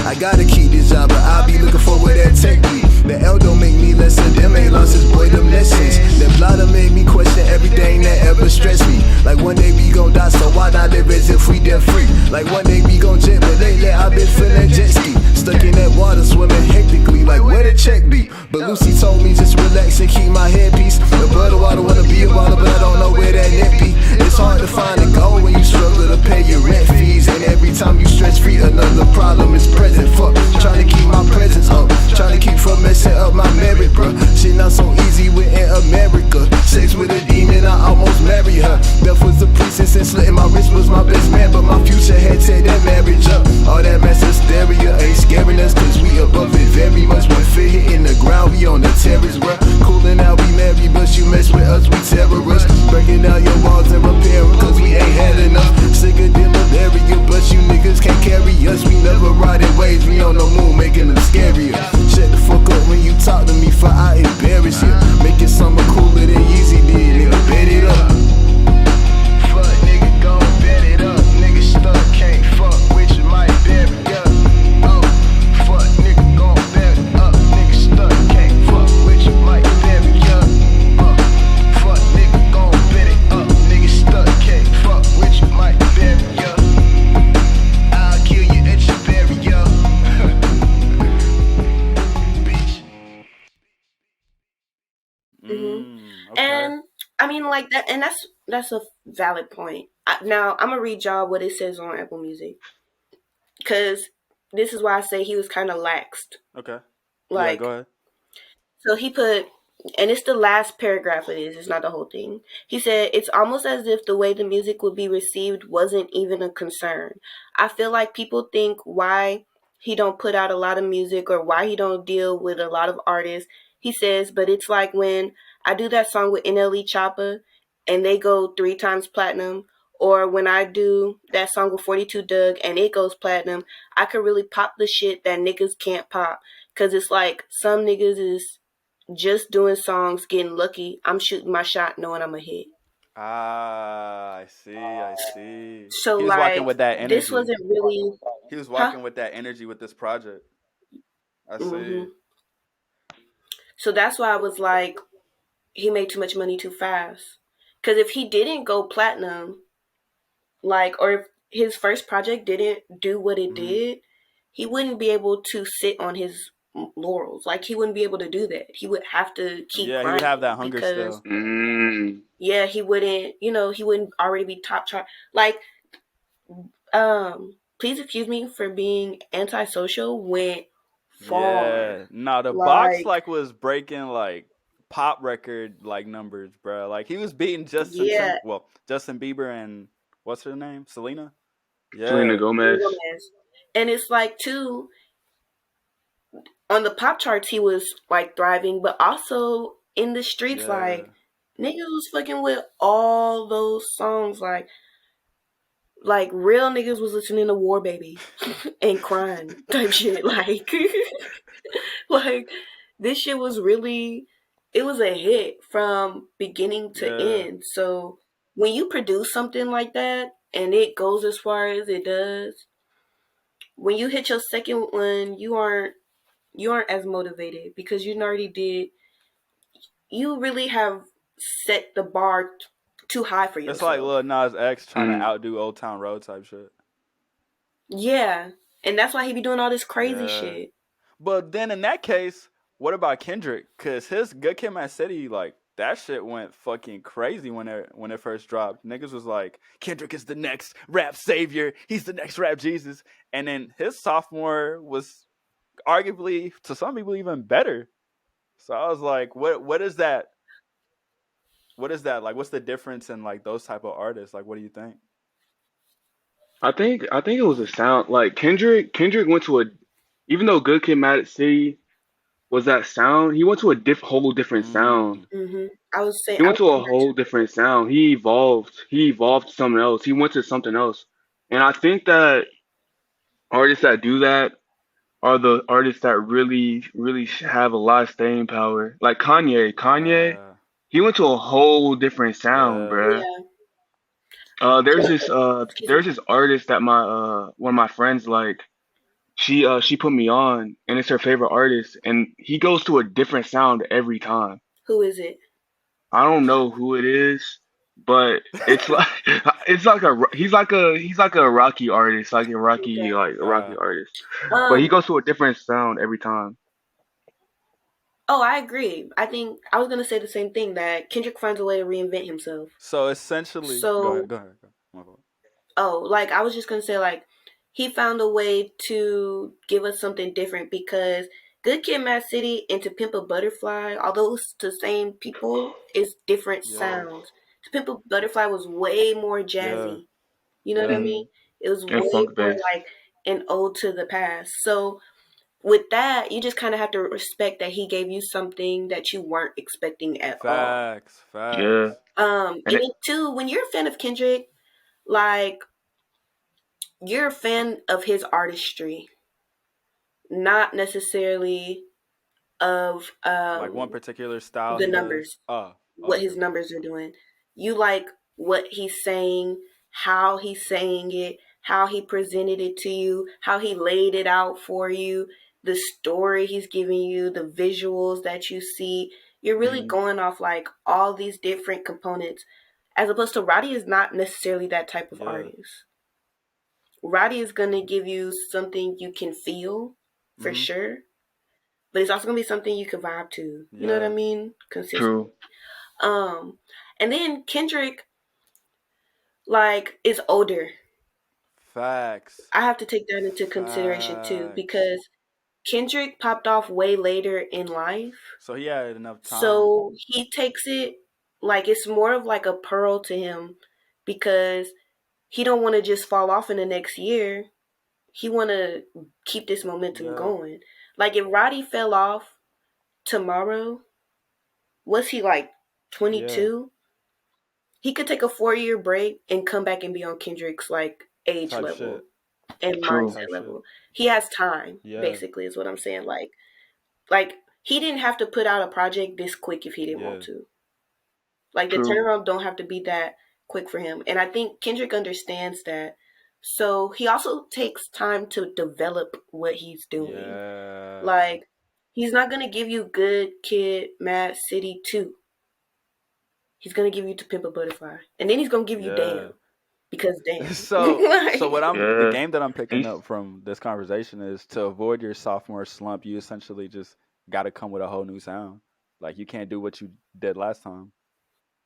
E: I gotta keep this job, but I'll be looking for where that take me. The L don't make me lesser, them ain't losses, boy, them lessons. That blotter made me question everything that ever stressed me. Like one day we gon' die, so why not live as if we debt free? Like one day we gon' jet, but lately I've been feeling jet ski. Stuck in that water, swimming hectically, like where the check be? But Lucy told me just relax and keep my headpiece. The brother water wanna be a water, but I don't know where that net be. It's hard to find a goal when you struggle to pay your rent fees. And every time you stress free, another problem is present. Fuck, trying to keep my presence up, trying to keep from messing up my merit, bruh. Shit not so easy within America. Sex with a demon, I almost marry her. Beth was a priestess and slitting my wrist was my best man, but my future had tear that marriage up. All that mass hysteria ain't scaring us, cause we above it very much. When fear hitting the ground, we on the terrace, bruh. Cooling out, we married, but you mess with us, we terrorists. Breaking down your walls and repairing, cause we ain't had enough. Sicker than malaria, but you niggas can't carry us. We never riding waves, we on the moon, making them scarier. Shut the fuck up when you talk to me, for I embarrass you. Making summer cooler than Yeezy did, nigga, bet it up. Fuck, nigga, gon' bet it up. Nigga stuck, can't fuck with you, my
A: I mean, like that, and that's a valid point. Now I'm gonna read y'all what it says on Apple Music, because this is why I say he was kind of laxed.
C: Okay. Yeah, go
A: Like,
C: ahead.
A: so he put, and it's the last paragraph of this, it's not the whole thing. He said, it's almost as if the way the music would be received wasn't even a concern. I feel like people think why he don't put out a lot of music or why he don't deal with a lot of artists. He says, but it's like when I do that song with Untitled Chapter and they go 3 times platinum, or when I do that song with 42 Doug and it goes platinum, I could really pop the shit that niggas can't pop. Cause it's like some niggas is just doing songs, getting lucky. I'm shooting my shot knowing I'm a hit.
C: Ah, I see. I see.
A: So
C: He was walking
A: like
C: with that
A: this
C: energy.
A: wasn't really
C: He was
A: huh?
C: walking with that energy with this project. I
A: hmm
C: see.
A: So that's why I was like, he made too much money too fast. Cause if he didn't go platinum, like, or if his first project didn't do what it
C: Mm-hmm.
A: did, he wouldn't be able to sit on his laurels. Like he wouldn't be able to do that. He would have to keep
C: Yeah, he would have that
A: grinding
C: hunger
A: because
C: still.
A: yeah, he wouldn't, he wouldn't already be top chart. Like, please excuse me for being antisocial went far.
C: Yeah. No, the box
A: Like,
C: like was breaking like pop record like numbers, bro. Like he was beating
A: yeah,
C: Justin Bieber and what's her name? Selena?
B: Selena
C: Yeah.
B: Gomez.
A: and it's like too on the pop charts he was like thriving, but also in the streets,
C: Yeah.
A: like niggas was fucking with all those songs, like real niggas was listening to War Baby and crying type shit, like like this shit was really, it was a hit from beginning to
C: Yeah.
A: end. So when you produce something like that and it goes as far as it does, when you hit your second one, you aren't as motivated because you already did, you really have set the bar too high for
C: It's like
A: yourself.
C: Lil Nas X trying to
B: Mm.
C: outdo Old Town Road type shit.
A: Yeah. And that's why he be doing all this crazy
C: Yeah.
A: shit.
C: But then in that case, what about Kendrick? Cause his Good Kid, Mad City, like that shit went fucking crazy when it first dropped. Niggas was like, Kendrick is the next rap savior. He's the next rap Jesus. And then his sophomore was arguably to some people even better. So I was like, what is that? What is that? Like what's the difference in like those type of artists? Like what do you think?
B: I think it was a sound like Kendrick went to a, even though Good Kid, Mad City was that sound, he went to a whole different sound.
C: Mm,
A: Mhm. I was saying
B: He
A: I
B: went
A: was
B: to a
A: saying that
B: whole different sound. He evolved to something else. He went to something else. And I think that artists that do that are the artists that really have a lot of staying power. Like Kanye. Kanye,
C: yeah.
B: he went to a whole different sound,
C: Yeah.
A: too.
B: bruh.
A: Yeah.
B: There's
A: So
B: this
A: excuse me.
B: there's this artist that my one of my friends like. She put me on, and it's her favorite artist, and he goes to a different sound every time.
A: Who is it?
B: I don't know who it is, but it's like it's like a he's like a Rocky artist, like a Rocky
A: Okay.
B: like a Rocky artist, but he
A: Um
B: goes to a different sound every time.
A: oh, I agree. I think I was gonna say the same thing, that Kendrick finds a way to reinvent himself.
C: So essentially, go ahead,
A: So
C: go ahead. Go ahead. My fault.
A: like I was just gonna say, like, he found a way to give us something different because Good Kid, Mad City and To Pimp a Butterfly, although it's the same people, it's different
C: Yeah,
A: sounds. To Pimp a Butterfly was way more
C: yeah,
A: jazzy. You know what I
C: yeah.
B: Hmm.
A: mean? It was
B: And
A: way
B: funk
A: more
B: bass.
A: like an ode to the past. So with that, you just kind of have to respect that he gave you something that you weren't expecting at all.
C: Facts,
B: Yeah,
C: facts.
B: and
A: And
B: it,
A: then too, when you're a fan of Kendrick, like, you're a fan of his artistry, not necessarily of
C: Like one particular style
A: the
C: he does.
A: numbers,
C: Oh,
A: what
C: okay,
A: his
C: okay.
A: numbers are doing. You like what he's saying, how he's saying it, how he presented it to you, how he laid it out for you, the story he's giving you, the visuals that you see. You're really
B: mhm.
A: going off like all these different components, as opposed to Roddy is not necessarily that type of
C: Yeah.
A: artist. Roddy is gonna give you something you can feel for
C: Mhm.
A: sure, but it's also gonna be something you can vibe to. You know what I
C: Yeah.
A: mean? Consistent.
B: True.
A: Um, And then Kendrick, like, is older.
C: Facts.
A: I have to take that into consideration too, because Kendrick popped off way later in life.
C: So he had enough time.
A: So he takes it like it's more of like a pearl to him, because he don't want to just fall off in the next year. He want to keep this momentum going. Like if Roddy fell off tomorrow, was he like 22? He could take a 4-year break and come back and be on Kendrick's like age
C: Type
A: level
C: shit.
A: and
B: True.
A: mindset level. He has time, basically, is what I'm saying. Like he didn't have to put out a project this quick if he didn't want to. Like the turnaround don't have to be that quick for him. And I think Kendrick understands that. So he also takes time to develop what he's doing. Like he's not gonna give you Good Kid, Mad City 2. He's gonna give you To Pimp a Butterfly, and then he's gonna give you Damn, because damn.
C: So what the game that I'm picking up from this conversation is, to avoid your sophomore slump, you essentially just got to come with a whole new sound. Like you can't do what you did last time.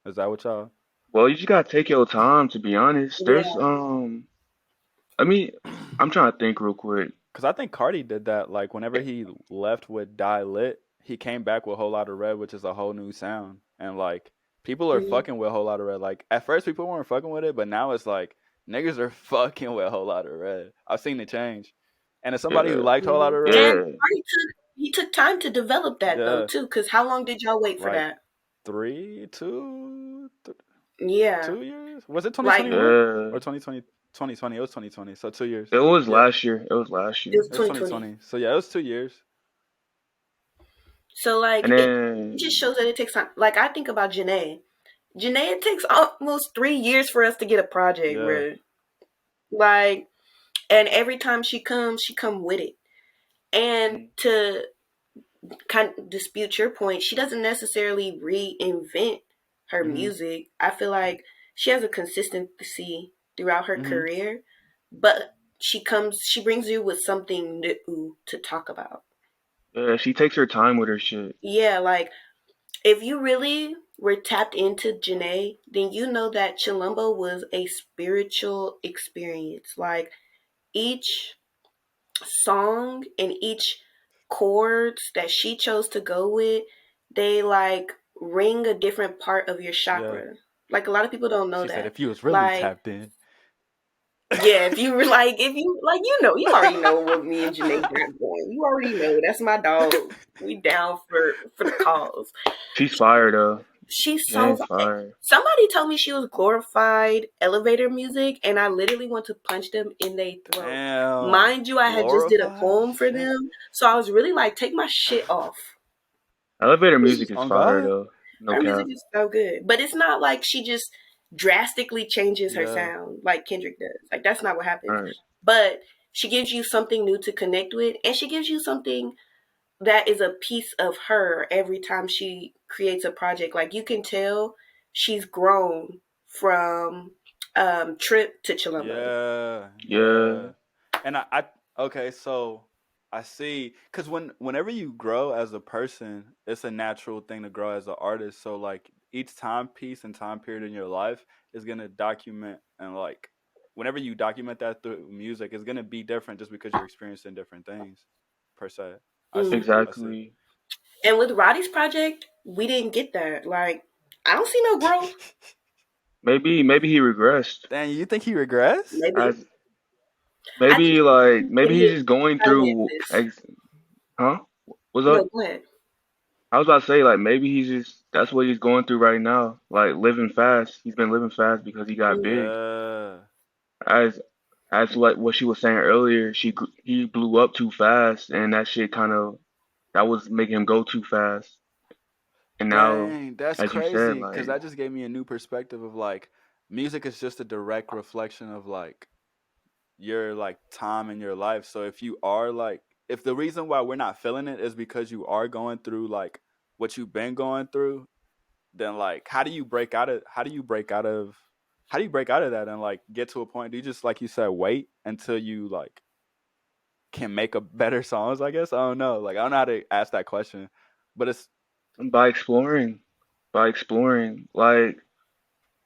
C: Is that what y'all?
B: Well, you just gotta take your time. To be honest, there's I mean, I'm trying to think real quick.
C: Because I think Cardi did that. Like whenever he left with Die Lit, he came back with Whole Lotta Red, which is a whole new sound, and like. People are fucking with Whole Lotta Red. Like, at first people weren't fucking with it, but now it's like, niggas are fucking with Whole Lotta Red. I've seen it change. And as somebody who liked Whole Lotta Red...
A: And he took time to develop that, though, too. Because how long did y'all wait for that?
C: 2
A: Yeah.
C: years? Was it 2021? Or 2020? 2020. It was 2020. So 2 years.
B: It was last year. It was
A: 2020.
C: So yeah, it was 2 years.
A: So, like, it just shows that it takes time. Like, I think about Janae. Janae, it takes almost 3 years for us to get a project, bro. Like, and every time she come with it. And to kind of dispute your point, she doesn't necessarily reinvent her music. I feel like she has a consistency throughout her career, but she brings you with something new to talk about.
B: Yeah, she takes her time with her shit.
A: Yeah, like, if you really were tapped into Janae, then you know that Chilumbo was a spiritual experience. Like, each song and each chords that she chose to go with, they, like, ring a different part of your chakra. Like, a lot of people don't know that.
C: She said if you was really tapped in.
A: Yeah, if you already know what me and Janae got going. You already know. That's my dog. We down for the cause.
B: She's fire, though.
A: She's so fire. Somebody told me she was glorified elevator music, and I literally want to punch them in their throat.
C: Damn,
A: mind you, I had just did a poem for them, so I was really like, take my shit off.
B: Elevator music is fire, though.
A: Her music is so good, but it's not like she just drastically changes her sound like Kendrick does. Like, that's not what happens.
B: Right.
A: But she gives you something new to connect with, and she gives you something that is a piece of her every time she creates a project. Like, you can tell she's grown from Trip to Chilumbo.
C: Yeah. And I okay, so I see, because whenever you grow as a person, it's a natural thing to grow as an artist. So like each timepiece and time period in your life is gonna document, and like whenever you document that through music, it's gonna be different just because you're experiencing different things per se.
B: Exactly.
A: And with Roddy's project, we didn't get that. Like, I don't see no growth.
B: Maybe he regressed.
C: Damn, you think he regressed?
B: Maybe he's just going through. Huh? What's up?
A: No, go ahead.
B: I was about to say, like, maybe that's what he's going through right now. Like, living fast. He's been living fast because he got big. As like what she was saying earlier, he blew up too fast, and that shit that was making him go too fast. And now,
C: that's
B: as
C: crazy,
B: you said,
C: because that just gave me a new perspective of like, music is just a direct reflection of like your like time in your life. So if you are like, if the reason why we're not feeling it is because you are going through like what you've been going through, then like how do you break out of that and like get to a point? Do you just, like you said, wait until you like can make a better songs? I guess I don't know. Like, I don't know how to ask that question, but it's
B: by exploring. Like,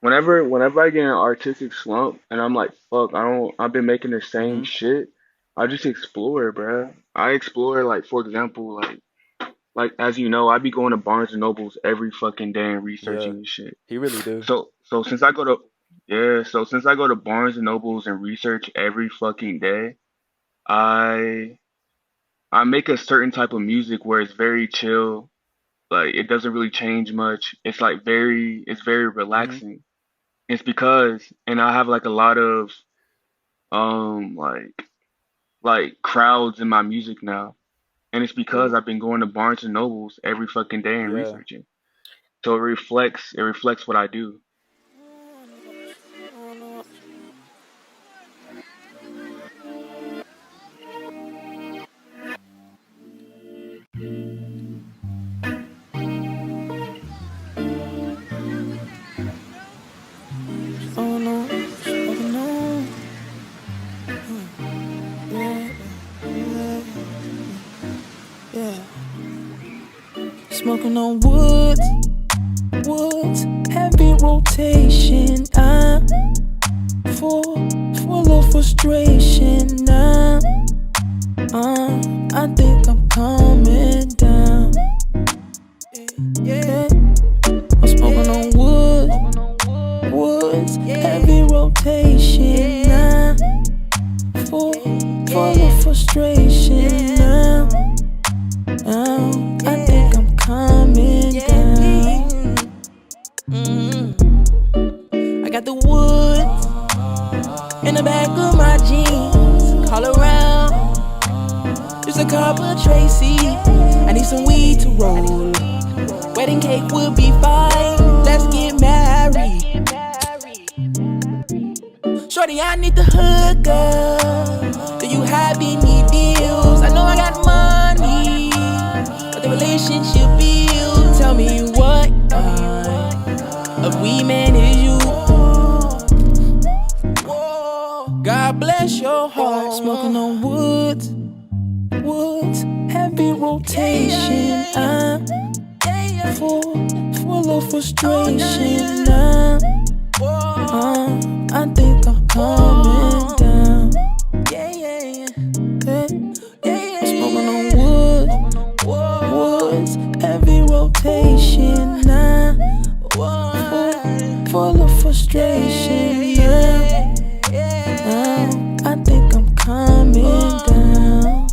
B: whenever I get an artistic slump and I'm like, fuck, I've been making the same
C: Mm-hmm.
B: shit. I just explore, bruh. I explore, like, for example, like as you know, I be going to Barnes and Nobles every fucking day and
C: Yeah,
B: researching and shit.
C: he really do.
B: So since I go to yeah, so since I go to Barnes and Nobles and research every fucking day, I I make a certain type of music where it's very chill. Like it doesn't really change much. It's very
C: Mm-hmm.
B: relaxing. It's because and I have like a lot of um like like crowds in my music now. And it's because
A: Mhm.
B: I've been going to Barnes and Nobles every fucking day and
C: Yeah.
B: researching. So it reflects what I do.
D: Oh no, oh no, yeah. Smoking on woods, heavy rotation. I'm full of frustration now. I think I'm coming down. Yeah. I'm smoking on woods, heavy rotation now. Full of frustration now. I think I'm coming down. I got the wood in the back of my jeans. Call around, just a cup of Tracy. I need some weed to roll. Wedding cake will be fine. Let's get married. Shorty, I need the hook up. Do you have any deals? I know I got money, but the relationship bills. Tell me what kind of we man is you? God bless your heart. Smoking on woods, heavy rotation. I'm full of frustration now. I think I'm coming down. I'm smoking on woods, heavy rotation now. Full of frustration now. I think I'm coming down.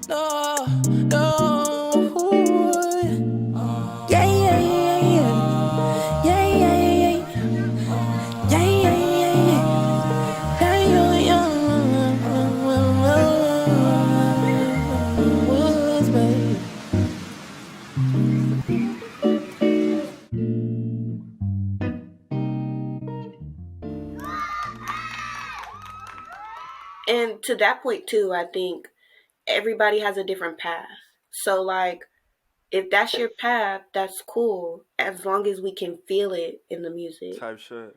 D: No.
A: And to that point too, I think everybody has a different path. So like if that's your path, that's cool as long as we can feel it in the music.
C: Type shit.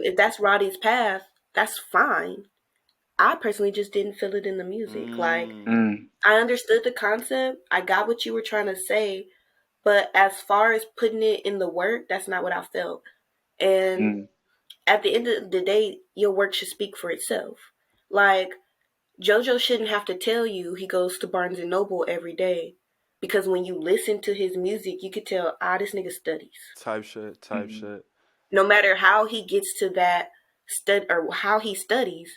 A: If that's Roddy's path, that's fine. I personally just didn't feel it in the music. Like
B: Mm,
A: I understood the concept, I got what you were trying to say, but as far as putting it in the work, that's not what I felt. And
B: mm,
A: at the end of the day, your work should speak for itself. Like JoJo shouldn't have to tell you he goes to Barnes and Noble every day, because when you listen to his music, you could tell, this nigga studies.
C: Type shit.
B: mm.
A: No matter how he gets to that stud or how he studies,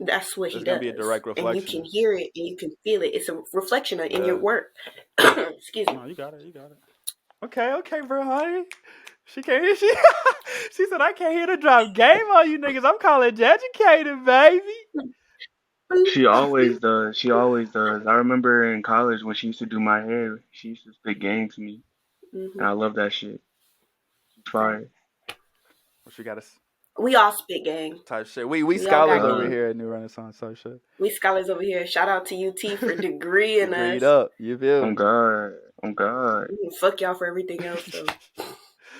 A: that's what he
C: It's gonna be a
A: does,
C: direct
A: and you can
C: reflection.
A: hear it and you can feel it. It's a reflection in your
C: Yeah.
A: work. Excuse me.
C: No, you got it. Okay, Berhani. She can't hear. She said, I can't hear to drop game on you niggas. I'm college educated, baby.
B: She always does. She always does. I remember in college when she used to do my hair, she used to spit game to me, and
A: Mm-hmm.
B: I love that shit. She's fire.
C: What she got us
A: We all spit gang.
C: type shit. We
A: We all
C: scholars
A: got
C: over
A: game.
C: here at NuRenaissance type shit.
A: We scholars over here. Shout out to UT for degreeing
C: Read
A: us.
C: up. You feel
B: Oh
C: me?
B: God. Oh God.
A: We can fuck y'all for everything else though.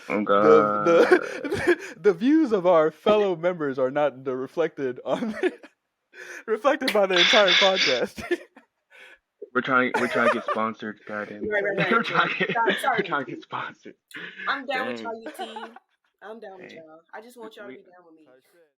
B: Oh
C: The
B: God.
C: the views of our fellow members are not reflected on reflected by the entire podcast.
B: We're trying to get sponsored, goddamn.
A: Right.
B: We're trying to
A: Sorry,
B: get sponsored.
A: I'm down with
B: Dang.
A: y'all UT. I'm down with
B: Hey,
A: y'all. I just want y'all to
B: we
A: be down with me.
C: Type shit.